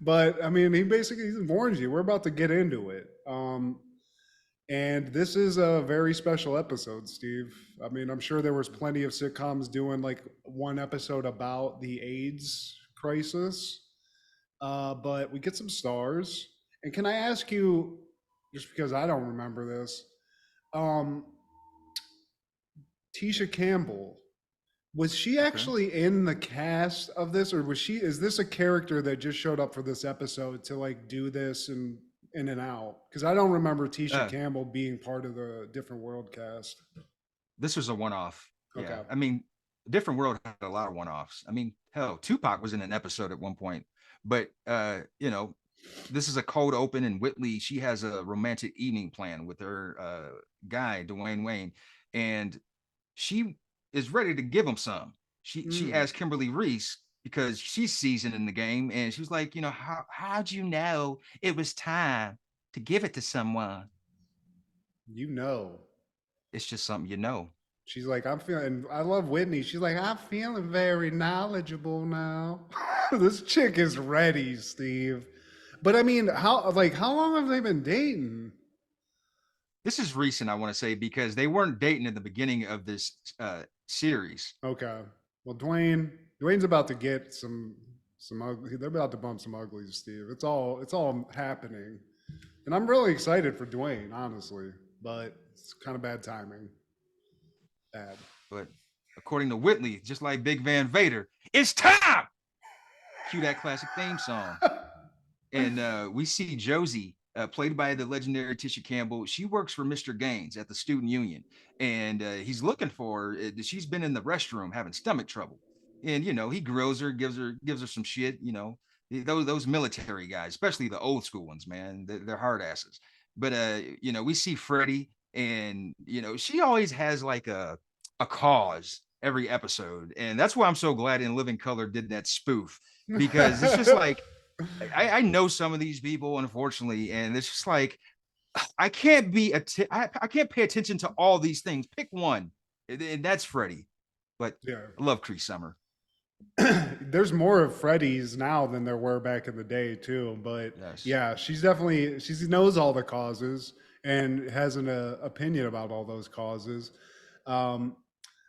But I mean, he warns you. We're about to get into it. And this is a very special episode, Steve. I mean, I'm sure there was plenty of sitcoms doing like one episode about the AIDS crisis. But we get some stars. And can I ask you, just because I don't remember this, Tisha Campbell, was she actually in the cast of this, or is this a character that just showed up for this episode to like do this and in and out? Because I don't remember Tisha Campbell being part of the Different World cast. This was a one-off. Okay. Yeah. I mean, Different World had a lot of one-offs. I mean, hell, Tupac was in an episode at one point. But this is a cold open, and Whitley, she has a romantic evening plan with her guy, Dwayne Wayne, and she is ready to give him some. She asked Kimberly Reese, because she's seasoned in the game, and she was like, how'd you know it was time to give it to someone? It's just something. She's like, I love Whitney. She's like, I'm feeling very knowledgeable now. This chick is ready, Steve. But I mean, how long have they been dating? This is recent, I want to say, because they weren't dating in the beginning of this series. Okay. Well, Dwayne's about to get some ugly. They're about to bump some uglies, Steve. It's all happening, and I'm really excited for Dwayne, honestly. But it's kind of bad timing. Bad. But according to Whitley, just like Big Van Vader, it's time. Cue that classic theme song. And we see Josie, played by the legendary Tisha Campbell. She works for Mr. Gaines at the student union, and he's looking for her. She's been in the restroom having stomach trouble, and he grills her, gives her some shit. Those military guys, especially the old school ones, man, they're hard asses. But we see Freddie, and she always has like a cause every episode, and that's why I'm so glad In Living Color did that spoof, because it's just like I know some of these people, unfortunately, and it's just like I can't I can't pay attention to all these things. Pick one, and that's Freddie. But Yeah. I love Cree Summer. There's more of Freddy's now than there were back in the day too. But Yes. yeah, she knows all the causes and has an opinion about all those causes. Um,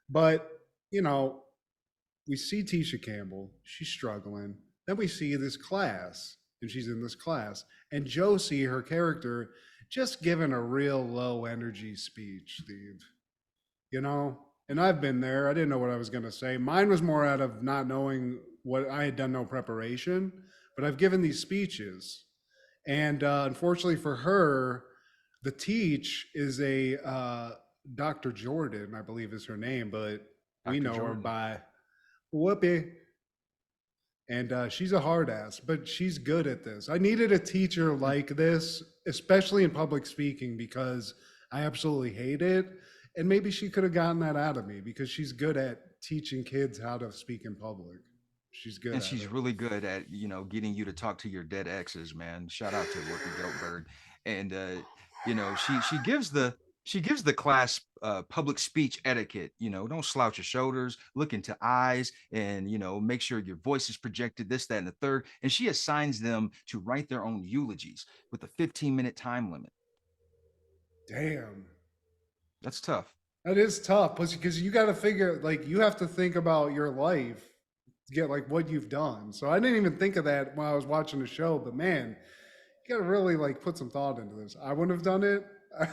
but you know, we see Tisha Campbell, she's struggling. Then we see this class, and she's in this class, and Josie, her character, just giving a real low energy speech, Steve. And I've been there. I didn't know what I was going to say. Mine was more out of not knowing what I had done, no preparation, but I've given these speeches. And unfortunately for her, the teach is a Dr. Jordan, I believe is her name, but we Dr. know her Jordan. by Whoopi. And she's a hard ass, but she's good at this. I needed a teacher like this, especially in public speaking, because I absolutely hate it. And maybe she could have gotten that out of me because she's good at teaching kids how to speak in public. She's good And at she's it. really good at getting you to talk to your dead exes, man. Shout out to Whoopi Goldberg. And she gives the class public speech etiquette. Don't slouch your shoulders, look into eyes, and make sure your voice is projected, this, that, and the third. And she assigns them to write their own eulogies with a 15-minute time limit. Damn. That's tough. That is tough because you got to figure, like, you have to think about your life to get like what you've done. So I didn't even think of that when I was watching the show, but man, you got to really like put some thought into this. I wouldn't have done it.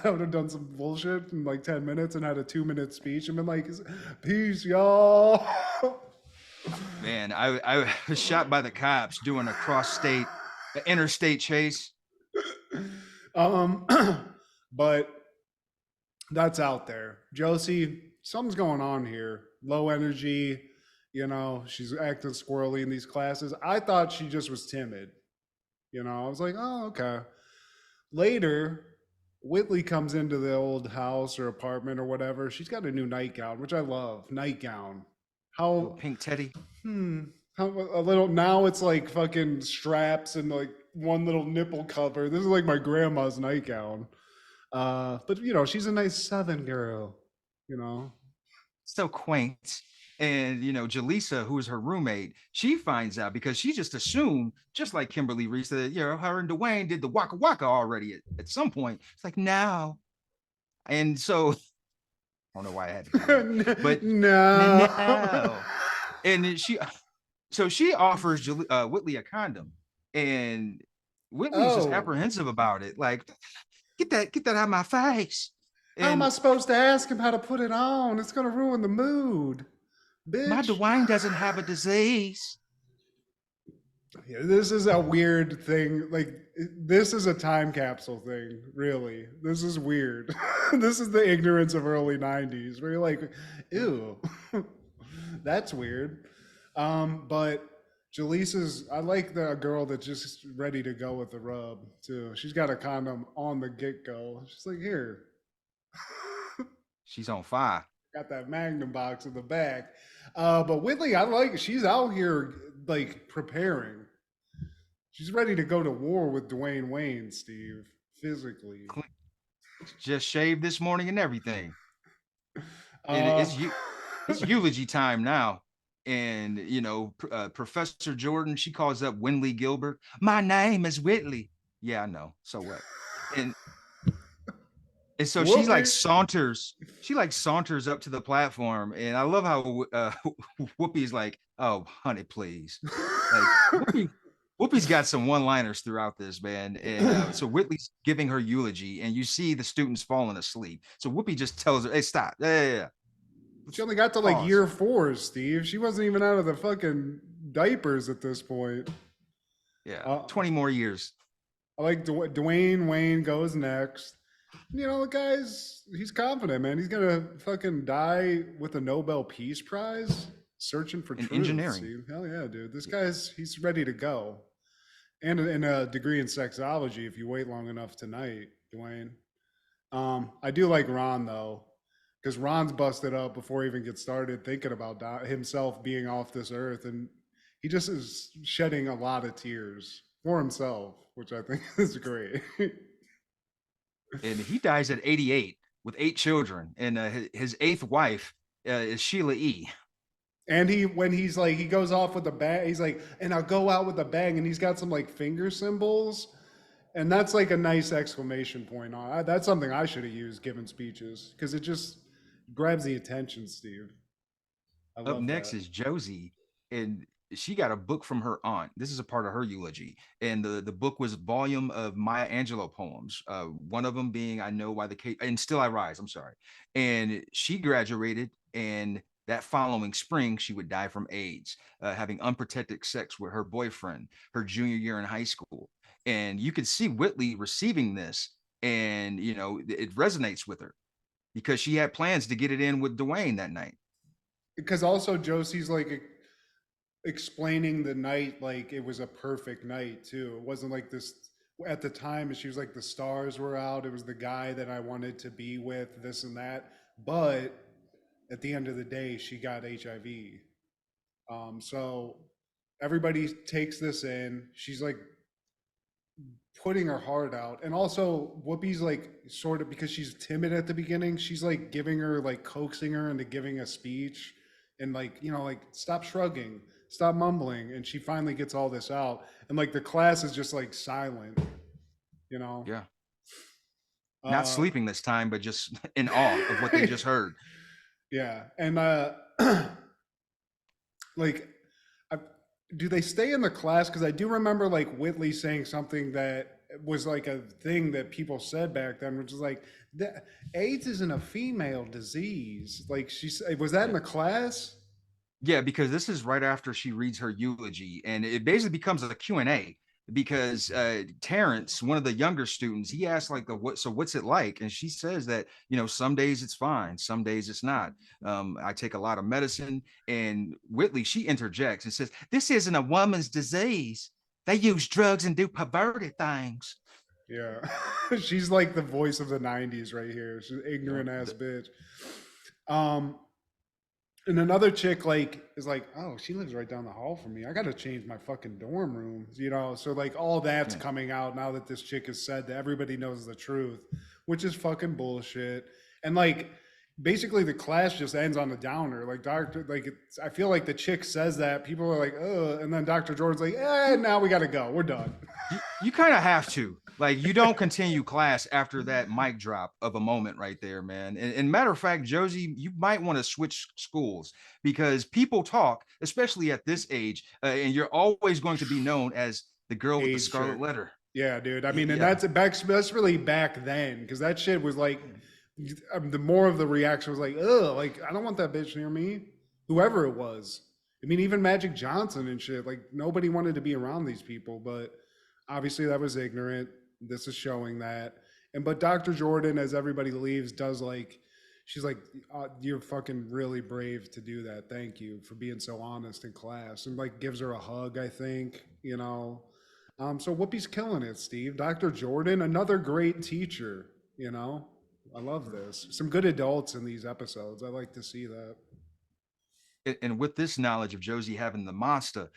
I would have done some bullshit in like 10 minutes and had a 2-minute speech and been like, peace, y'all. Man, I was shot by the cops doing a interstate chase. But that's out there. Josie, something's going on here. Low energy, she's acting squirrely in these classes. I thought she just was timid. I was like, oh, okay. Later, Whitley comes into the old house or apartment or whatever. She's got a new nightgown, which I love. Nightgown. Little How, pink teddy. how a little, now it's like fucking straps and like one little nipple cover. This is like my grandma's nightgown. But she's a nice Southern girl, So quaint. And Jaleesa, who is her roommate, she finds out because she just assumed, just like Kimberly Reese, that her and Dwayne did the waka waka already at some point. It's like, no. And so I don't know why I had to do that. But no. no. And then she offers Whitley a condom, and Whitley's just Oh. apprehensive about it. Like, get that out of my face. How am And I supposed to ask him how to put it on? It's gonna ruin the mood, bitch. my Dwayne doesn't have a disease. Yeah, this is a weird thing. Like, this is a time capsule thing, really. This is weird. This is the ignorance of early 90s where you're like, ew, that's weird. But Jaleesa's, I like the girl that's just ready to go with the rub, too. She's got a condom on the get-go. She's like, here, She's on fire. got that Magnum box in the back. But Whitley, she's out here, like, preparing. She's ready to go to war with Dwayne Wayne, Steve, physically. Just shaved this morning and everything. Uh, It's eulogy time now. And Professor Jordan, she calls up Winley Gilbert. My name is Whitley. Yeah, I know. So what? And so she like saunters up to the platform, and I love how Whoopi's like, "Oh, honey, please." Like Whoopi's got some one-liners throughout this, man. And so Whitley's giving her eulogy, and you see the students falling asleep. So Whoopi just tells her, "Hey, stop! Yeah. She only got to like year 4, Steve. She wasn't even out of the fucking diapers at this point. Yeah, 20 more years. I like Dwayne Wayne goes next. The guy's, he's confident, man. He's gonna fucking die with a Nobel Peace Prize searching for truth. Engineering. Steve. Hell yeah, dude. This guy's, he's ready to go. And a degree in sexology if you wait long enough tonight, Dwayne. I do like Ron though, because Ron's busted up before he even gets started thinking about himself being off this earth, and he just is shedding a lot of tears for himself, which I think is great. And he dies at 88 with 8 children, and his 8th wife is Sheila E. And when he's like, he goes off with a bag, he's like, and I'll go out with a bang, and he's got some like finger symbols, and that's like a nice exclamation point on. That's something I should have used giving speeches, because it just grabs the attention, Steve. Up next is Josie, and she got a book from her aunt. This is a part of her eulogy, and the book was a volume of Maya Angelou poems. One of them being "I Know Why the Cage," and "Still I Rise." I'm sorry. And she graduated, and that following spring she would die from AIDS, having unprotected sex with her boyfriend her junior year in high school. And you could see Whitley receiving this, and it resonates with her because she had plans to get it in with Dwayne that night. Because also Josie's like explaining the night like it was a perfect night too. It wasn't like this at the time. She was like, the stars were out. It was the guy that I wanted to be with, this and that. But at the end of the day, she got HIV. So everybody takes this in. She's like putting her heart out. And also Whoopi's like sort of, because she's timid at the beginning, she's like giving her, like coaxing her into giving a speech and like, like stop shrugging, stop mumbling. And she finally gets all this out. And like the class is just like silent, Yeah. Not sleeping this time, but just in awe of what they just heard. Yeah. And like, do they stay in the class? Because I do remember like Whitley saying something that was like a thing that people said back then, which is like, AIDS isn't a female disease. Like was that in the class? Yeah, because this is right after she reads her eulogy, and it basically becomes a Q&A because Terrence, one of the younger students, he asked like what's it like? And she says that, some days it's fine, some days it's not. I take a lot of medicine. And Whitley, she interjects and says, this isn't a woman's disease. They use drugs and do perverted things. Yeah. She's like the voice of the 90s right here. She's an ignorant ass bitch. And another chick like is like, oh, she lives right down the hall from me. I got to change my fucking dorm room, So like all that's coming out now that this chick has said that everybody knows the truth, which is fucking bullshit. And like basically the class just ends on a downer. Like I feel like the chick says that, people are like, oh, and then Dr. Jordan's like, now we got to go. We're done. You kind of have to. Like, you don't continue class after that mic drop of a moment right there, man. And matter of fact, Josie, you might want to switch schools because people talk, especially at this age, and you're always going to be known as the girl with the scarlet letter. Yeah, dude. I mean, and that's really back then, because that shit was like, the more of the reaction was like, ugh, like, I don't want that bitch near me, whoever it was. I mean, even Magic Johnson and shit, like, nobody wanted to be around these people, but obviously that was ignorant. This is showing that. But Dr. Jordan, as everybody leaves, does like, she's like, you're fucking really brave to do that. Thank you for being so honest in class. And like gives her a hug, I think, So Whoopi's killing it, Steve. Dr. Jordan, another great teacher, I love this. Some good adults in these episodes. I like to see that. And with this knowledge of Josie having the monster,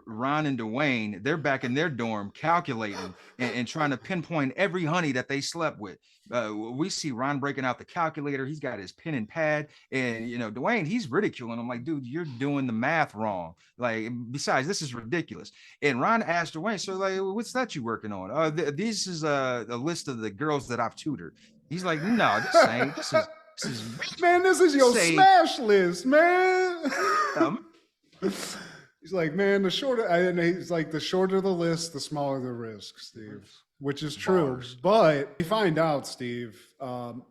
Ron and Dwayne, they're back in their dorm calculating and trying to pinpoint every honey that they slept with. We see Ron breaking out the calculator. He's got his pen and pad, and Dwayne, he's ridiculing him like, dude, you're doing the math wrong. Like, besides, this is ridiculous. And Ron asked Dwayne, so like, what's that you working on? This is a list of the girls that I've tutored. He's like, no, this ain't. This is man, this is your smash list, man. He's like, man, the shorter, and he's like, the shorter the list, the smaller the risk, Steve, which is true. Bars. But we find out, Steve,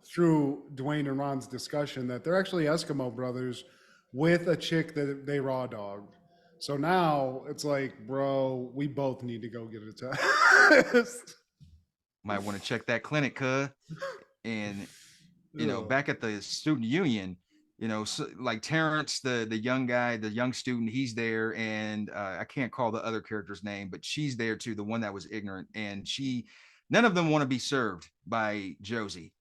through Dwayne and Ron's discussion, that they're actually Eskimo brothers with a chick that they raw dogged. So now it's like, bro, we both need to go get a test. Might want to check that clinic, cuz. And back at the student union, so, like Terrence, the young guy, the young student, he's there, and I can't call the other character's name, but she's there too, the one that was ignorant, and none of them want to be served by Josie.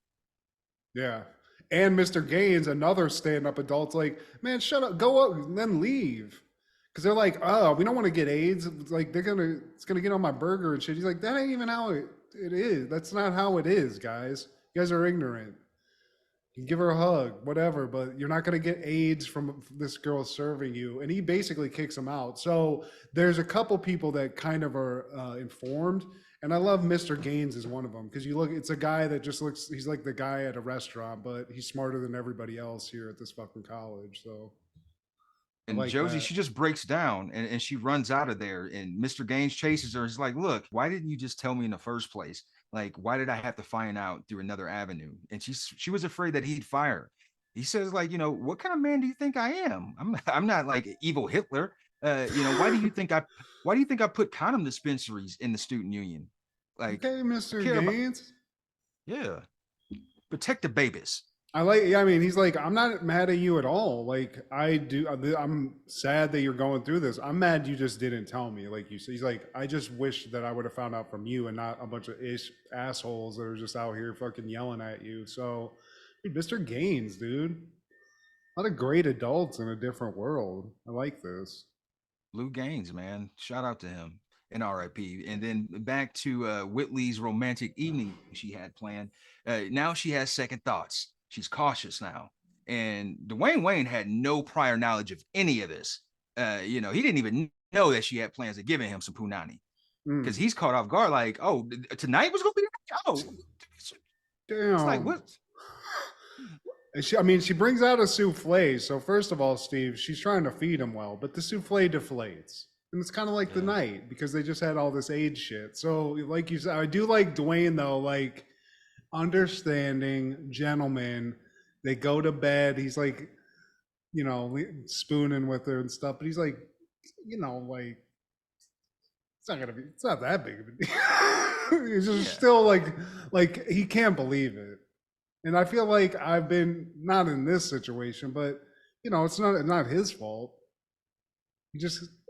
Yeah. And Mr. Gaines, another stand-up adult's like, man, shut up, go up and then leave. Because they're like, oh, we don't want to get AIDS. It's like, it's gonna get on my burger and shit. He's like, that ain't even how it is. That's not how it is, guys. You guys are ignorant. You give her a hug, whatever, but you're not going to get AIDS from this girl serving you. And he basically kicks him out. So there's a couple people that kind of are informed. And I love Mr. Gaines is one of them. Because it's a guy that just looks, he's like the guy at a restaurant, but he's smarter than everybody else here at this fucking college. So. And like Josie, she just breaks down and she runs out of there. And Mr. Gaines chases her. He's like, look, why didn't you just tell me in the first place? Like, why did I have to find out through another avenue? And she was afraid that he'd fire her. He says, like, what kind of man do you think I am? I'm not like evil Hitler. Why do you think I put condom dispensaries in the student union? Like, okay, Mr. Gaines. Yeah. Protect the babies. He's like, I'm not mad at you at all. Like, I'm sad that you're going through this. I'm mad you just didn't tell me. Like you said, he's like, I just wish that I would have found out from you and not a bunch of assholes that are just out here fucking yelling at you. So, dude, Mr. Gaines, dude. A lot of great adults in a different world. I like this. Lou Gaines, man. Shout out to him. And RIP. And then back to Whitley's romantic evening she had planned. Now she has second thoughts. She's cautious now. And Dwayne Wayne had no prior knowledge of any of this. He didn't even know that she had plans of giving him some punani. Because he's caught off guard, like, oh, tonight was going to be, oh. Damn. It's like, what? She brings out a souffle. So first of all, Steve, she's trying to feed him well, but the souffle deflates. And it's kind of like the night because they just had all this AIDS shit. So like you said, I do like Dwayne though, like, understanding gentleman. They go to bed, he's like spooning with her and stuff, but he's like like it's not that big of a deal. He's just still like he can't believe it. And I feel like I've been not in this situation, but it's not his fault.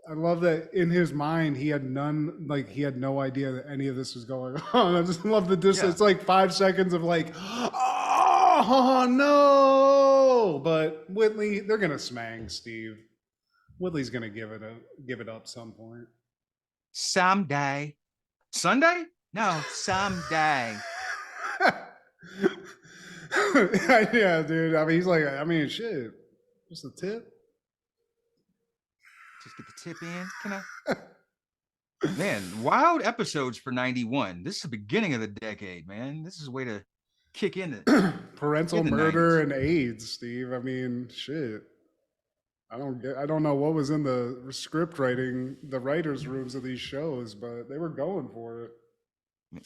I love that in his mind, he had no idea that any of this was going on. I just love the distance. Yeah. It's like 5 seconds of like, oh no. But Whitley, they're going to smang Steve. Whitley's going to give it up some point. Someday. Sunday? No, someday. Yeah, dude. He's like, shit. Just a tip. Just get the tip in. Can I? Man, wild episodes for 91. This is the beginning of the decade, man. This is a way to kick in parental murder 90s. And AIDS, Steve. Shit. I don't know what was in the script writing, the writers' rooms of these shows, but they were going for it.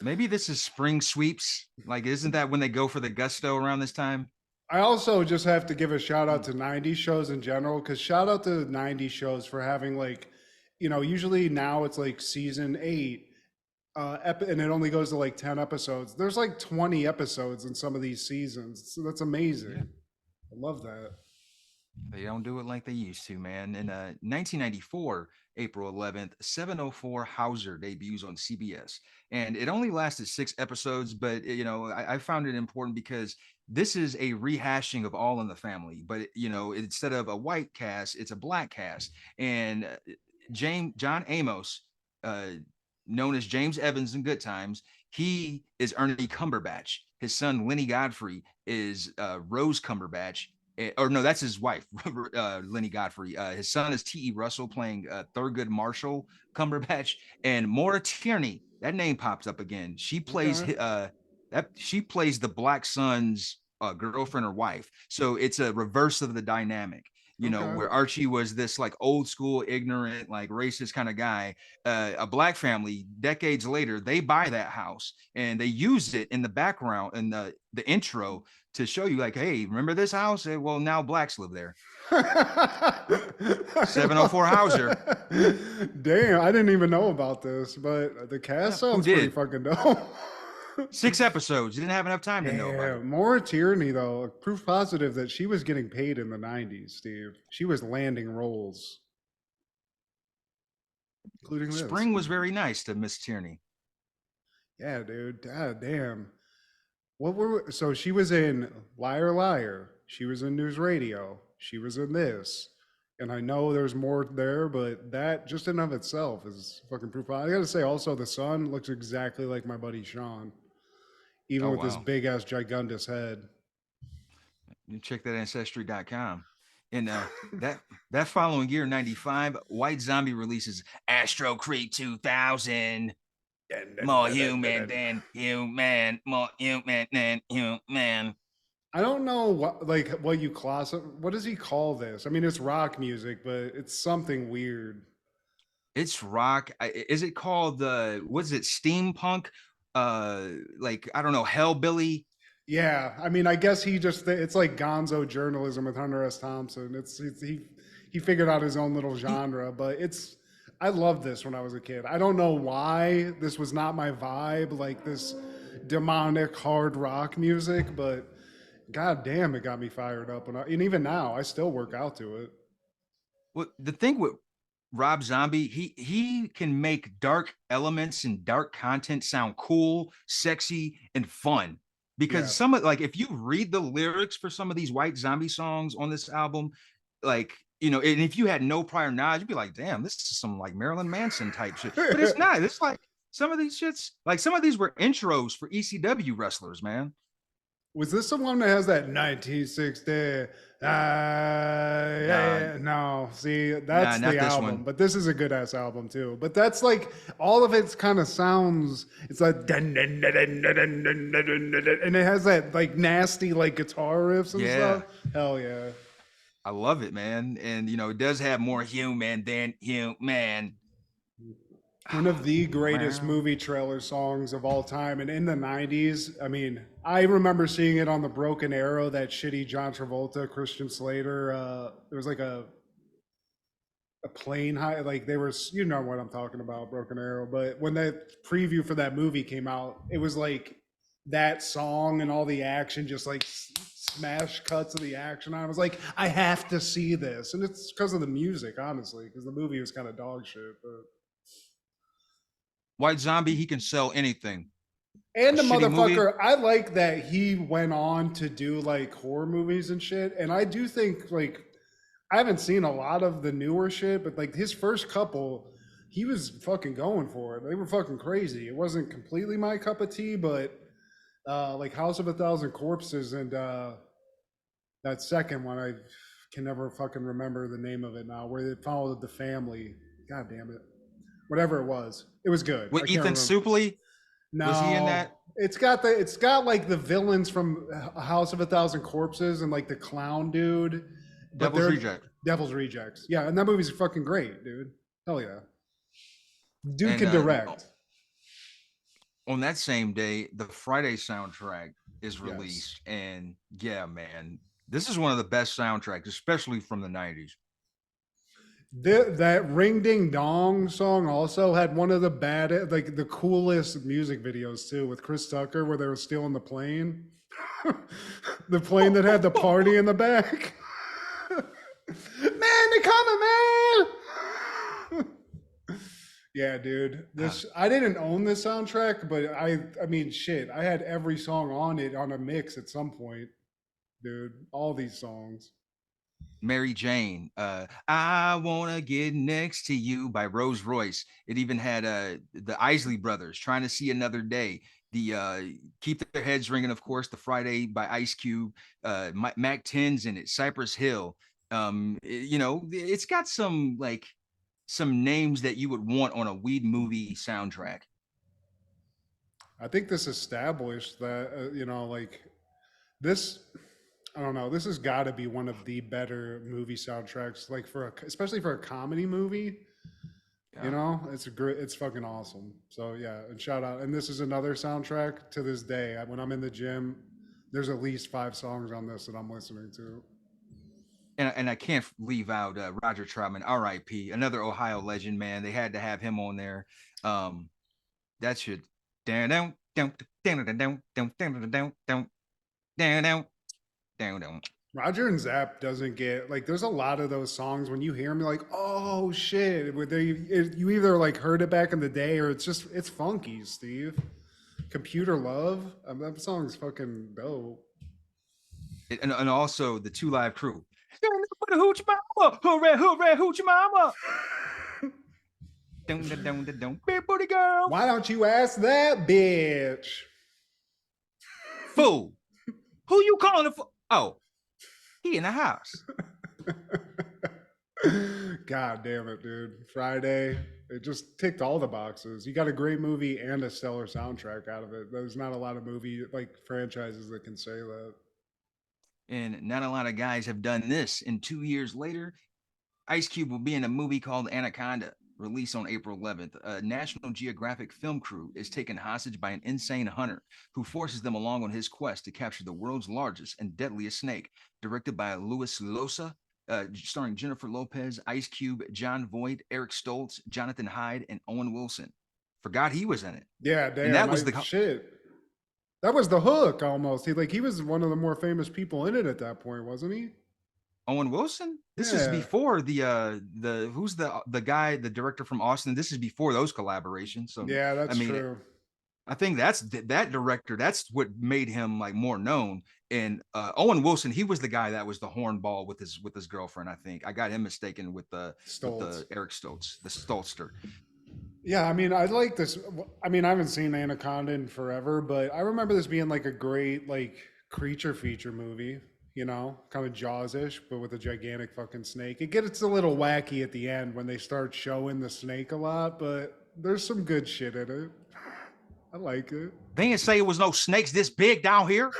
Maybe this is spring sweeps. Like, isn't that when they go for the gusto around this time? I also just have to give a shout out to 90s shows in general, because shout out to 90s shows for having usually now it's like season 8 and it only goes to like 10 episodes. There's like 20 episodes in some of these seasons. So that's amazing. Yeah. I love that. They don't do it like they used to, man. In 1994, April 11th, 704 Hauser debuts on CBS. And it only lasted 6 episodes, but I found it important because this is a rehashing of All in the Family. But instead of a white cast, it's a black cast. And John Amos, uh, known as James Evans in Good Times, he is Ernie Cumberbatch. His son Lenny Godfrey is Rose Cumberbatch, or no, that's his wife, Lenny Godfrey. His son is T.E. Russell playing Thurgood Marshall Cumberbatch, and Maura Tierney. That name pops up again. She plays she plays the black son's girlfriend or wife. So it's a reverse of the dynamic. Where Archie was this like old school, ignorant, like racist kind of guy. A black family, decades later, they buy that house and they use it in the background in the intro to show you, like, hey, remember this house? Well, now blacks live there. 704 Hauser. Damn, I didn't even know about this, but the cast sounds pretty fucking dope. 6 episodes. You didn't have enough time to know about it. Maura Tierney, though, proof positive that she was getting paid in the 90s, Steve. She was landing roles. Including this. Spring was very nice to Miss Tierney. Yeah, dude. God damn. So she was in Liar Liar. She was in News Radio. She was in this. And I know there's more there, but that just in of itself is fucking proof. I gotta say also, the son looks exactly like my buddy Sean. Even with this big ass gigundous head. You check that ancestry.com. And that following year, 95, White Zombie releases Astro Creep 2000. More human than human, more human than human. I don't know what you classify. What does he call this? I mean, it's rock music, but it's something weird. It's rock. Is it called what's it? Steampunk? Like, I don't know, Hellbilly. Yeah, I mean, I guess it's like gonzo journalism with Hunter S. Thompson. He figured out his own little genre, but I loved this when I was a kid. I don't know why this was not my vibe, like this demonic hard rock music, but god damn, it got me fired up. And even now, I still work out to it. Well, the thing with Rob Zombie, he can make dark elements and dark content sound cool, sexy, and fun. Because some of, like, if you read the lyrics for some of these White Zombie songs on this album, like, and if you had no prior knowledge, you'd be like, damn, this is some like Marilyn Manson type shit. But it's not. It's like some of these shits, like some of these were intros for ECW wrestlers, man. Was this the one that has that 1960? No, see, that's the album. One. But this is a good ass album too. But that's like all of its kind of sounds. It's like and it has that like nasty like guitar riffs and stuff. Hell yeah, I love it, man. And it does have more human than human. One of the greatest movie trailer songs of all time. And in the 90s, I mean, I remember seeing it on the Broken Arrow, that shitty John Travolta, Christian Slater. It was like a plane high, like they were, you know what I'm talking about, Broken Arrow. But when that preview for that movie came out, it was like that song and all the action, just like smash cuts of the action. I was like, I have to see this. And it's because of the music, honestly, because the movie was kind of dog shit. But White Zombie, he can sell anything. And the motherfucker, I like that he went on to do like horror movies and shit. And I do think, like, I haven't seen a lot of the newer shit, but like his first couple, he was fucking going for it. They were fucking crazy. It wasn't completely my cup of tea, but like House of a Thousand Corpses and that second one, I can never fucking remember the name of it now, where they followed the family. God damn it. Whatever it was good. With Ethan Suplee? No, was he in that? It's got like the villains from House of a Thousand Corpses and like the clown dude. Devil's Rejects. Yeah, and that movie's fucking great, dude. Hell yeah. Dude can direct. On that same day, the Friday soundtrack is released. Yes. And yeah, man, this is one of the best soundtracks, especially from the 90s. That Ring Ding Dong song also had one of the coolest music videos too, with Chris Tucker, where they were stealing the plane. The plane that had the party in the back. Man, they coming, man. Yeah, dude. This I didn't own this soundtrack, but I mean shit. I had every song on it on a mix at some point, dude. All these songs. Mary Jane, I Wanna Get Next to You by Rose Royce. It even had the Isley Brothers, Trying to See Another Day. The Keep Their Heads Ringing, of course, The Friday by Ice Cube, Mac 10's in it, Cypress Hill. You know, it's got some names that you would want on a weed movie soundtrack. I think this established that you know, like this. I don't know. This has got to be one of the better movie soundtracks, like especially for a comedy movie. Yeah. You know, it's a great, it's fucking awesome. So yeah, and shout out. And this is another soundtrack to this day. When I'm in the gym, there's at least 5 songs on this that I'm listening to. And I can't leave out Roger Troutman, R.I.P. Another Ohio legend, man. They had to have him on there. That should down down down down down down down down down down down down. Roger and Zapp doesn't get like. There's a lot of those songs when you hear them, you're like, oh shit! You either like heard it back in the day or it's funky, Steve. Computer Love, that song's fucking dope. And also the Two Live Crew. Hoochie mama, hooray, hooray, hoochie mama. Don't, big booty girl. Why don't you ask that bitch? Fool. Who you calling it for? Oh, he in the house. God damn it, dude. Friday, it just ticked all the boxes. You got a great movie and a stellar soundtrack out of it. There's not a lot of movie like franchises that can say that. And not a lot of guys have done this. And 2 years later, Ice Cube will be in a movie called Anaconda, released on April 11th. A National Geographic film crew is taken hostage by an insane hunter who forces them along on his quest to capture the world's largest and deadliest snake. Directed by Luis Losa, starring Jennifer Lopez, Ice Cube, John Voight, Eric Stoltz, Jonathan Hyde, and Owen Wilson. Forgot he was in it. Yeah, damn. And that was the shit. That was the hook almost. He was one of the more famous people in it at that point, wasn't he? Owen Wilson? This is before the who's the guy, the director from Austin. This is before those collaborations. So yeah, that's true. I think that director, that's what made him like more known. And Owen Wilson, he was the guy that was the hornball with his girlfriend. I think I got him mistaken with the Eric Stoltz, the Stoltzster. Yeah, I mean, I like this. I mean, I haven't seen Anaconda in forever, but I remember this being like a great like creature feature movie, you know, kind of Jaws-ish, but with a gigantic fucking snake. It gets a little wacky at the end when they start showing the snake a lot, but there's some good shit in it. I like it. They didn't say it was no snakes this big down here.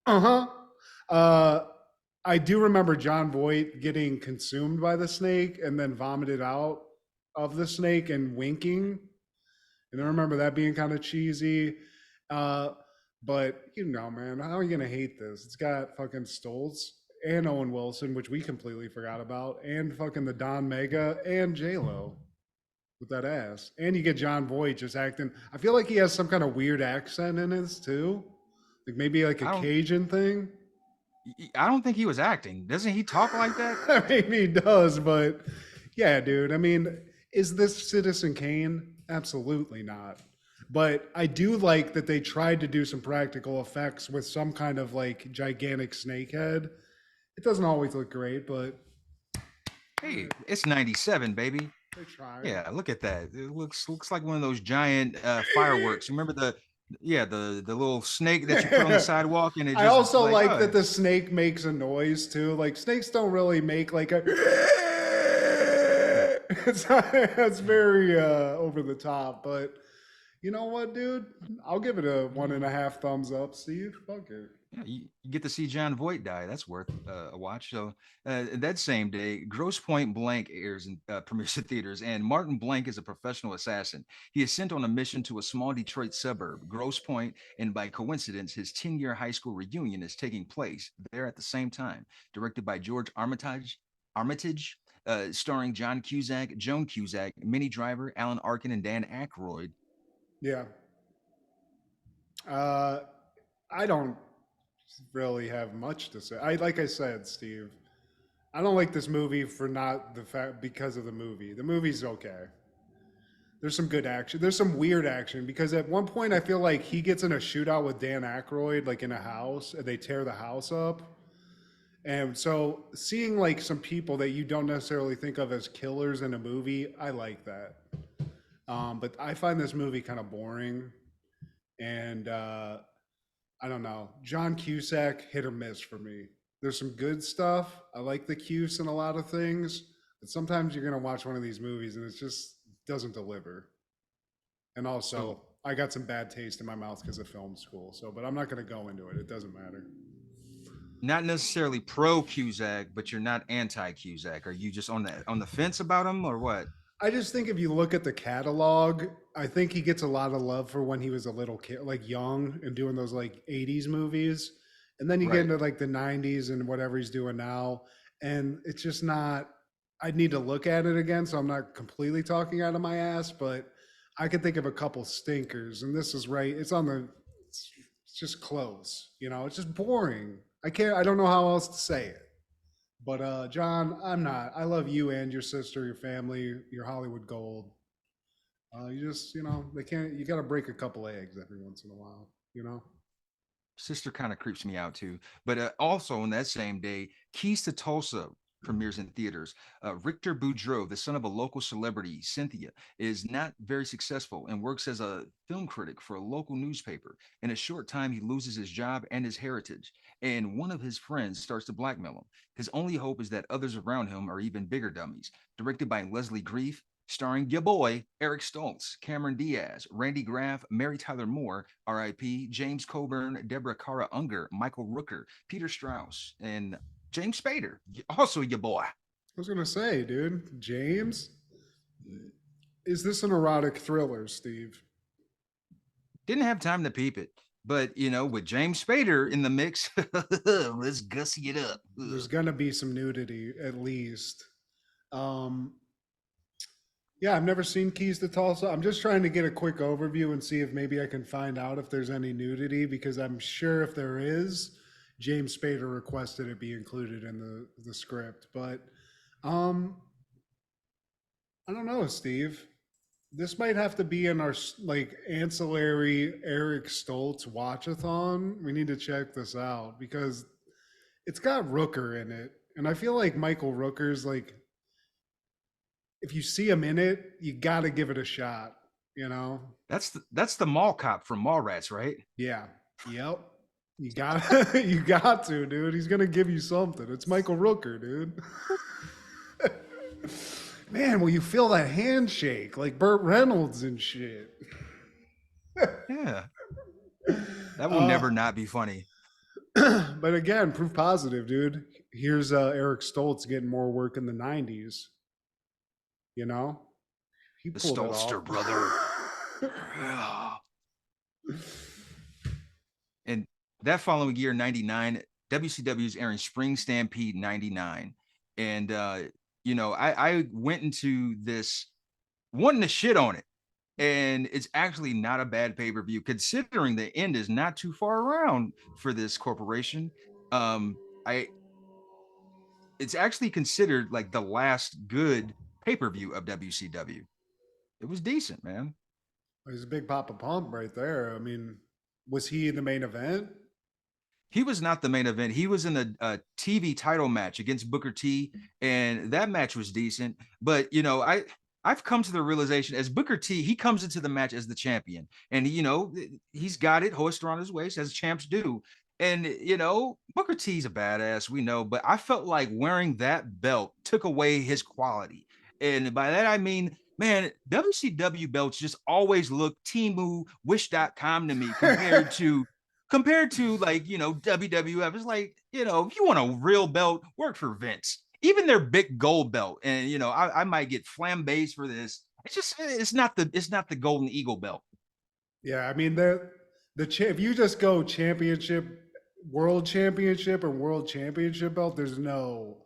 I do remember John Voight getting consumed by the snake and then vomited out of the snake and winking. And I remember that being kind of cheesy. But you know, man, how are you gonna hate this? It's got fucking Stoltz and Owen Wilson, which we completely forgot about, and fucking the Don Mega and J-Lo with that ass. And you get John Voight just acting. I feel like he has some kind of weird accent in his too. Like maybe like a Cajun thing. I don't think he was acting. Doesn't he talk like that? Maybe he does, but yeah, dude. I mean, is this Citizen Kane? Absolutely not. But I do like that they tried to do some practical effects with some kind of like gigantic snake head. It doesn't always look great, but hey, it's 97, baby. They try. Yeah, look at that. It looks like one of those giant fireworks. Remember the little snake that you put on the sidewalk, and it just, I also like that the snake makes a noise too. Like snakes don't really make like a it's very over the top, but you know what, dude? I'll give it a 1.5 thumbs up, Steve. Fuck it. Yeah, you get to see John Voight die. That's worth a watch. So that same day, Grosse Point Blank airs and premieres at theaters, and Martin Blank is a professional assassin. He is sent on a mission to a small Detroit suburb, Grosse Point, and by coincidence, his 10-year high school reunion is taking place there at the same time. Directed by George Armitage, starring John Cusack, Joan Cusack, Minnie Driver, Alan Arkin, and Dan Aykroyd. Yeah. I don't really have much to say. Like I said, Steve, I don't like this movie for not the fact because of the movie. The movie's okay. There's some good action. There's some weird action because at one point I feel like he gets in a shootout with Dan Aykroyd, like in a house, and they tear the house up. And so seeing like some people that you don't necessarily think of as killers in a movie, I like that. But I find this movie kind of boring. And I don't know. John Cusack, hit or miss for me. There's some good stuff. I like the Cuse in a lot of things. But sometimes you're going to watch one of these movies and it just doesn't deliver. And also, I got some bad taste in my mouth because of film school. So, but I'm not going to go into it. It doesn't matter. Not necessarily pro Cusack, but you're not anti Cusack. Are you just on the fence about him, or what? I just think if you look at the catalog, I think he gets a lot of love for when he was a little kid, like young and doing those like 80s movies. And then you get into like the 90s and whatever he's doing now. And it's just not, I'd need to look at it again. So I'm not completely talking out of my ass, but I could think of a couple stinkers. And this is right. It's just close. You know, it's just boring. I don't know how else to say it. But John, I'm not. I love you and your sister, your family, your Hollywood gold. You just, you got to break a couple eggs every once in a while, Sister kind of creeps me out too. But also on that same day, Keys to Tulsa premieres in theaters. Richter Boudreau, the son of a local celebrity, Cynthia, is not very successful and works as a film critic for a local newspaper. In a short time, he loses his job and his heritage, and one of his friends starts to blackmail him. His only hope is that others around him are even bigger dummies. Directed by Leslie Grief, starring your boy, Eric Stoltz, Cameron Diaz, Randy Graff, Mary Tyler Moore, R.I.P., James Coburn, Deborah Kara Unger, Michael Rooker, Peter Strauss, and James Spader, also your boy. I was going to say, dude, James, is this an erotic thriller, Steve? Didn't have time to peep it. But, with James Spader in the mix, let's gussy it up. There's going to be some nudity, at least. Yeah, I've never seen Keys to Tulsa. I'm just trying to get a quick overview and see if maybe I can find out if there's any nudity, because I'm sure if there is, James Spader requested it be included in the script. But I don't know, Steve. This might have to be in our like ancillary Eric Stoltz watchathon. We need to check this out because it's got Rooker in it, and I feel like Michael Rooker's like, if you see him in it, you got to give it a shot. That's the mall cop from Mallrats, right? Yeah. Yep. You got to, dude. He's gonna give you something. It's Michael Rooker, dude. Man, will you feel that handshake like Burt Reynolds and shit? Yeah. That will never not be funny. But again, proof positive, dude. Here's Eric Stoltz getting more work in the 90s. He The pulled it Stolster off. brother. And that following year, 99, WCW is airing Spring Stampede 99. And, I went into this wanting to shit on it. And it's actually not a bad pay-per-view, considering the end is not too far around for this corporation. It's actually considered like the last good pay-per-view of WCW. It was decent, man. He's a big Papa Pump right there. I mean, was he in the main event? He was not the main event. He was in a TV title match against Booker T, and that match was decent. But I've come to the realization as Booker T, he comes into the match as the champion, and he's got it hoisted around his waist as champs do. And Booker T's a badass, we know, but I felt like wearing that belt took away his quality, and by that I mean, man, WCW belts just always look Temu Wish.com to me compared to like, WWF. It's like, if you want a real belt, work for Vince. Even their big gold belt. And, I might get flambés for this. It's not the Golden Eagle belt. Yeah. I mean, if you just go championship, world championship or world championship belt, there's no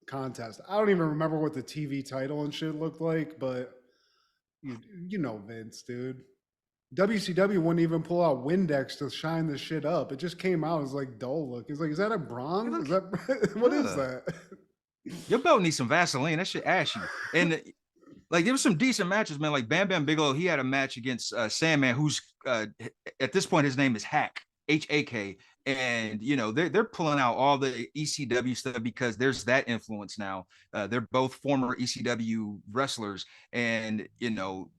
contest. I don't even remember what the TV title and shit looked like, but you know Vince, dude. WCW wouldn't even pull out Windex to shine the shit up. It just came out as like dull look. It's like, is that a bronze? Look, Is that what is that? your belt needs some Vaseline. That shit ashy. And like there was some decent matches, man. Like Bam Bam Bigelow, he had a match against Sandman, who's at this point his name is Hack, Hak, and you know they're pulling out all the ECW stuff because there's that influence now. They're both former ECW wrestlers, and you know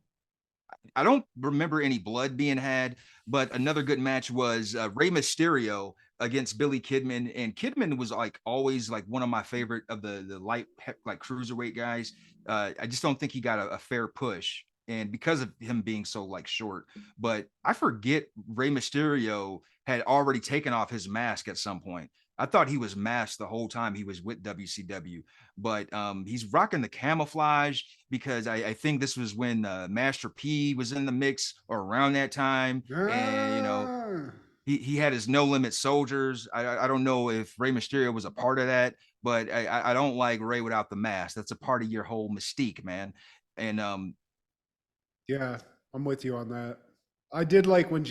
I don't remember any blood being had, but another good match was Rey Mysterio against Billy Kidman, and Kidman was like always like one of my favorite of the light like cruiserweight guys. I just don't think he got a fair push, and because of him being so like short. But I forget Rey Mysterio had already taken off his mask at some point. I thought he was masked the whole time he was with WCW, but he's rocking the camouflage because I think this was when Master P was in the mix or around that time, and you know he had his No Limit Soldiers. I don't know if Rey Mysterio was a part of that, but I don't like Rey without the mask. That's a part of your whole mystique, man. And Yeah, I'm with you on that. I did like when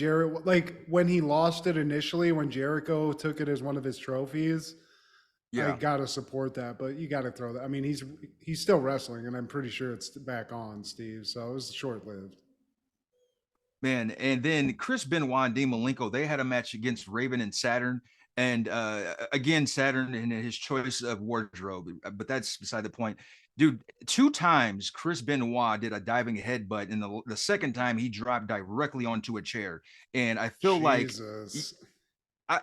like when he lost it initially, when Jericho took it as one of his trophies. I yeah, gotta support that, but you gotta throw that. I mean, he's still wrestling, and I'm pretty sure it's back on, Steve. So it was short lived. man. And then Chris Benoit and Dean Malenko, they had a match against Raven and Saturn. And again, Saturn and his choice of wardrobe, but that's beside the point. Dude, two times Chris Benoit did a diving headbutt, and the second time he dropped directly onto a chair. And I feel like Jesus.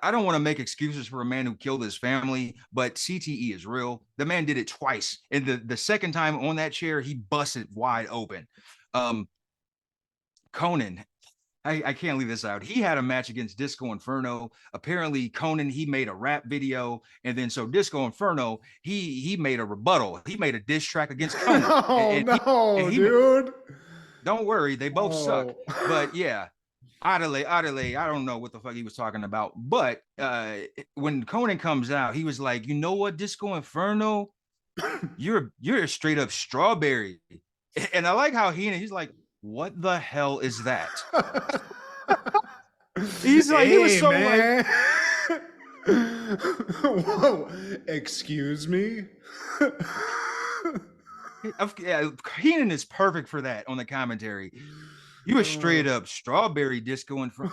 I don't want to make excuses for a man who killed his family, but CTE is real. The man did it twice. And the second time on that chair, he busted wide open. Um, Conan, I can't leave this out. He had a match against Disco Inferno. Apparently, Conan, he made a rap video, and then so Disco Inferno, he made a rebuttal. He made a diss track against Conan. Oh no, he dude. don't worry, they both suck. Oh. But yeah, Adelaide, I don't know what the fuck he was talking about. But when Conan comes out, he was like, you know what, Disco Inferno, you're a straight up strawberry. And I like how he's like, what the hell is that? He's like, he was so man. Whoa, excuse me. Yeah, Keenan is perfect for that on the commentary. You a straight up strawberry disco and from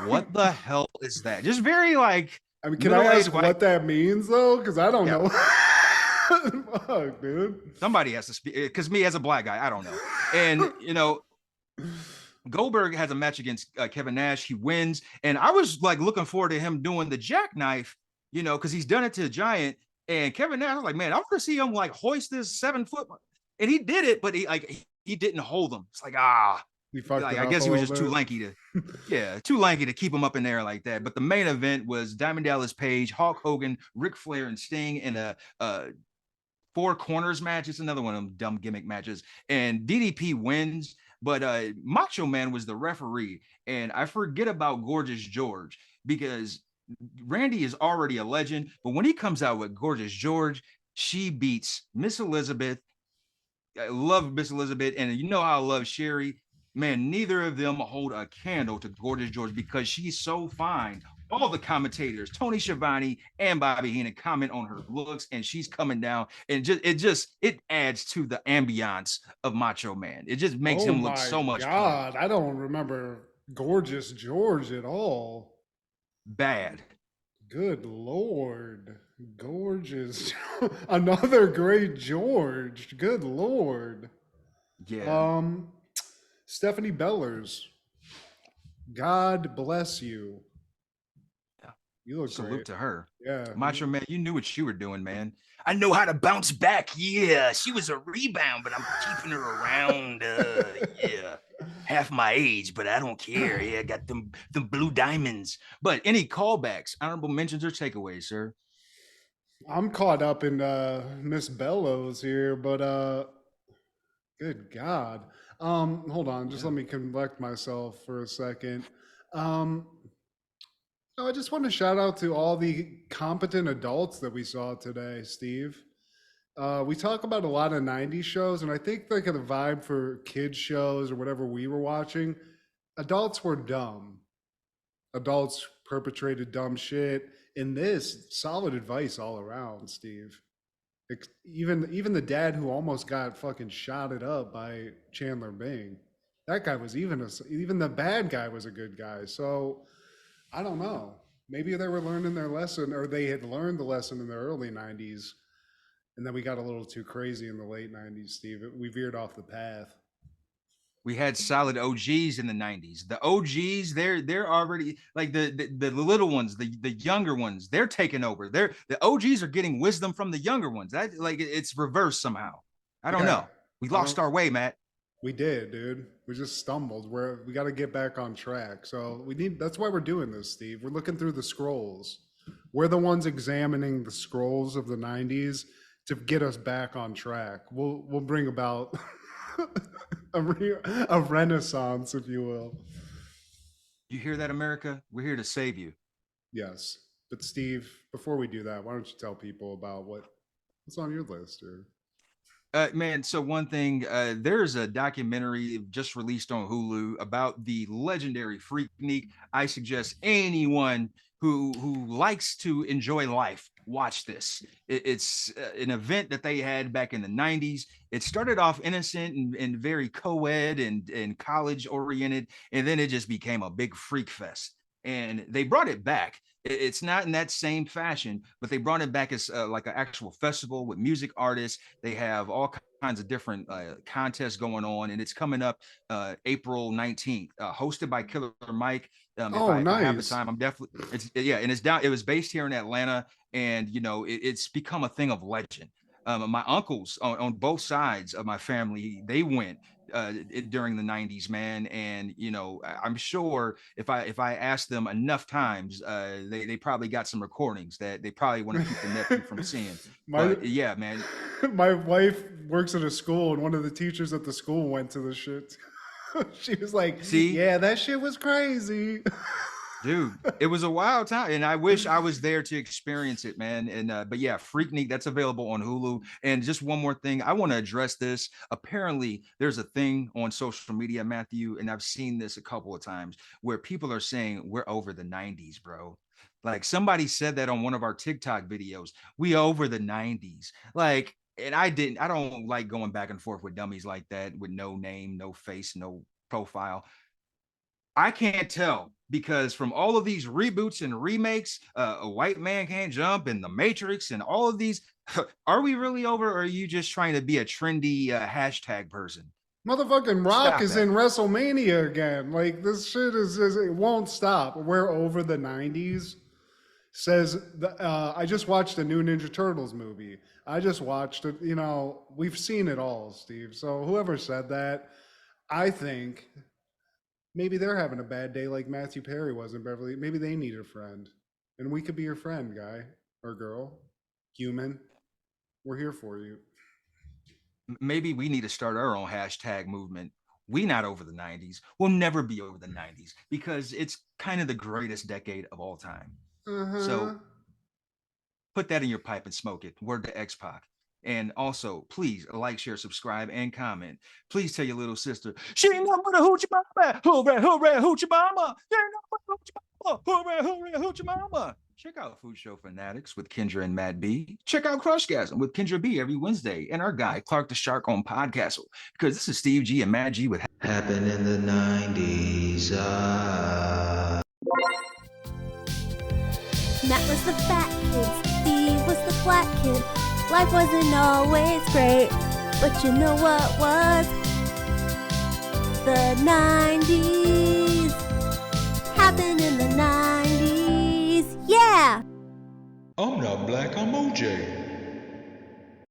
what the hell is that? Just very like. I mean, can I ask what that means though? Because I don't know. Fuck, dude. Somebody has to speak. Because me as a black guy, I don't know. And you know, Goldberg has a match against Kevin Nash. He wins, and I was like looking forward to him doing the jackknife. You know, because he's done it to Giant. And Kevin Nash, I was like, man, I want to see him like hoist this 7 foot. And he did it, but he didn't hold him. It's like like, I guess he was just too lanky to keep him up in there like that. But the main event was Diamond Dallas Page, Hulk Hogan, Ric Flair, and Sting in a 4 corners match. It's another one of them dumb gimmick matches. And DDP wins, but Macho Man was the referee. And I forget about Gorgeous George because Randy is already a legend. But when he comes out with Gorgeous George, she beats Miss Elizabeth. I love Miss Elizabeth, and you know how I love Sherry. Man, neither of them hold a candle to Gorgeous George because she's so fine. All the commentators, Tony Schiavone and Bobby Heenan, comment on her looks, and she's coming down, and it adds to the ambiance of Macho Man. It just makes him look so much God, I don't remember Gorgeous George at all. Bad. Good Lord. Gorgeous. Another great George. Good Lord. Yeah. Stephanie Bellers. God bless you. Yeah. You look Salute great. to her. Yeah. Macho Man, you knew what you were doing, man. I know how to bounce back. Yeah, she was a rebound, but I'm keeping her around. Yeah, half my age, but I don't care. Yeah, I got them blue diamonds. But any callbacks, honorable mentions, or takeaways, sir? I'm caught up in Miss Bellows here, but good God. Hold on, just let me collect myself for a second. I just want to shout out to all the competent adults that we saw today, Steve. We talk about a lot of 90s shows, and I think like the vibe for kids shows or whatever we were watching, adults were dumb. Adults perpetrated dumb shit. In this, solid advice all around, Steve. Even the dad who almost got fucking shotted up by Chandler Bing, that guy was even the bad guy was a good guy. So I don't know. Maybe they were learning their lesson, or they had learned the lesson in the early 90s, and then we got a little too crazy in the late 90s, Steve. We veered off the path. We had solid OGs in the 90s. The OGs, they're already like the little ones, the younger ones, they're taking over. The OGs are getting wisdom from the younger ones. That like it's reversed somehow. I don't know. We lost our way, Matt. We did, dude. We just stumbled. We got to get back on track. So that's why we're doing this, Steve. We're looking through the scrolls. We're the ones examining the scrolls of the 90s to get us back on track. We'll bring about a renaissance, if you will. You hear that, America? We're here to save you. Yes. But Steve, before we do that, why don't you tell people about what's on your list here? Man, so one thing, there's a documentary just released on Hulu about the legendary Freaknik. I suggest anyone who likes to enjoy life watch this. It's an event that they had back in the 90s. It started off innocent and very co-ed and college oriented, and then it just became a big freak fest. And they brought it back. It's not in that same fashion, but they brought it back as like an actual festival with music artists. They have all kinds of different contests going on, and it's coming up April 19th, hosted by Killer Mike. Nice. If I have the time, I'm definitely, and it's down. It was based here in Atlanta, and it's become a thing of legend. My uncles on both sides of my family, they went during the 90s, man, and I'm sure if I asked them enough times, they probably got some recordings that they probably want to keep the nephew from seeing. Yeah, man. My wife works at a school, and one of the teachers at the school went to the shit. She was like, "See, yeah, that shit was crazy." Dude, it was a wild time, and I wish I was there to experience it, man. And but yeah, Freaknik, that's available on Hulu. And just one more thing, I want to address this. Apparently, there's a thing on social media, Matthew, and I've seen this a couple of times where people are saying we're over the 90s, bro. Like somebody said that on one of our TikTok videos. We over the 90s. Like, and I don't like going back and forth with dummies like that with no name, no face, no profile. I can't tell because from all of these reboots and remakes, A White Man Can't Jump and The Matrix and all of these, are we really over, or are you just trying to be a trendy hashtag person? Motherfucking Rock is in WrestleMania again. Like this shit it won't stop. We're over the 90s. Says I just watched a new Ninja Turtles movie. I just watched it. We've seen it all, Steve. So whoever said that, I think maybe they're having a bad day like Matthew Perry was in Beverly. Maybe they need a friend. And we could be your friend, guy or girl, human. We're here for you. Maybe we need to start our own hashtag movement. We not over the 90s. We'll never be over the 90s because it's kind of the greatest decade of all time. So put that in your pipe and smoke it. Word to X-Pac. And also, please like, share, subscribe, and comment. Please tell your little sister, she ain't nothing but a hoochie mama. Hooray, hooray, hoochie mama. She ain't nothing but a hoochie mama. Hooray, hooray, hoochie mama. Check out Food Show Fanatics with Kendra and Matt B. Check out Crushgasm with Kendra B every Wednesday. And our guy, Clark the Shark on Podcastle. Because this is Steve G and Matt G with Happened in the 90s. Matt was the fat kid, Steve was the black kid. Life wasn't always great, but you know what was? The 90s. Happened in the 90s. Yeah! I'm not black, I'm OJ.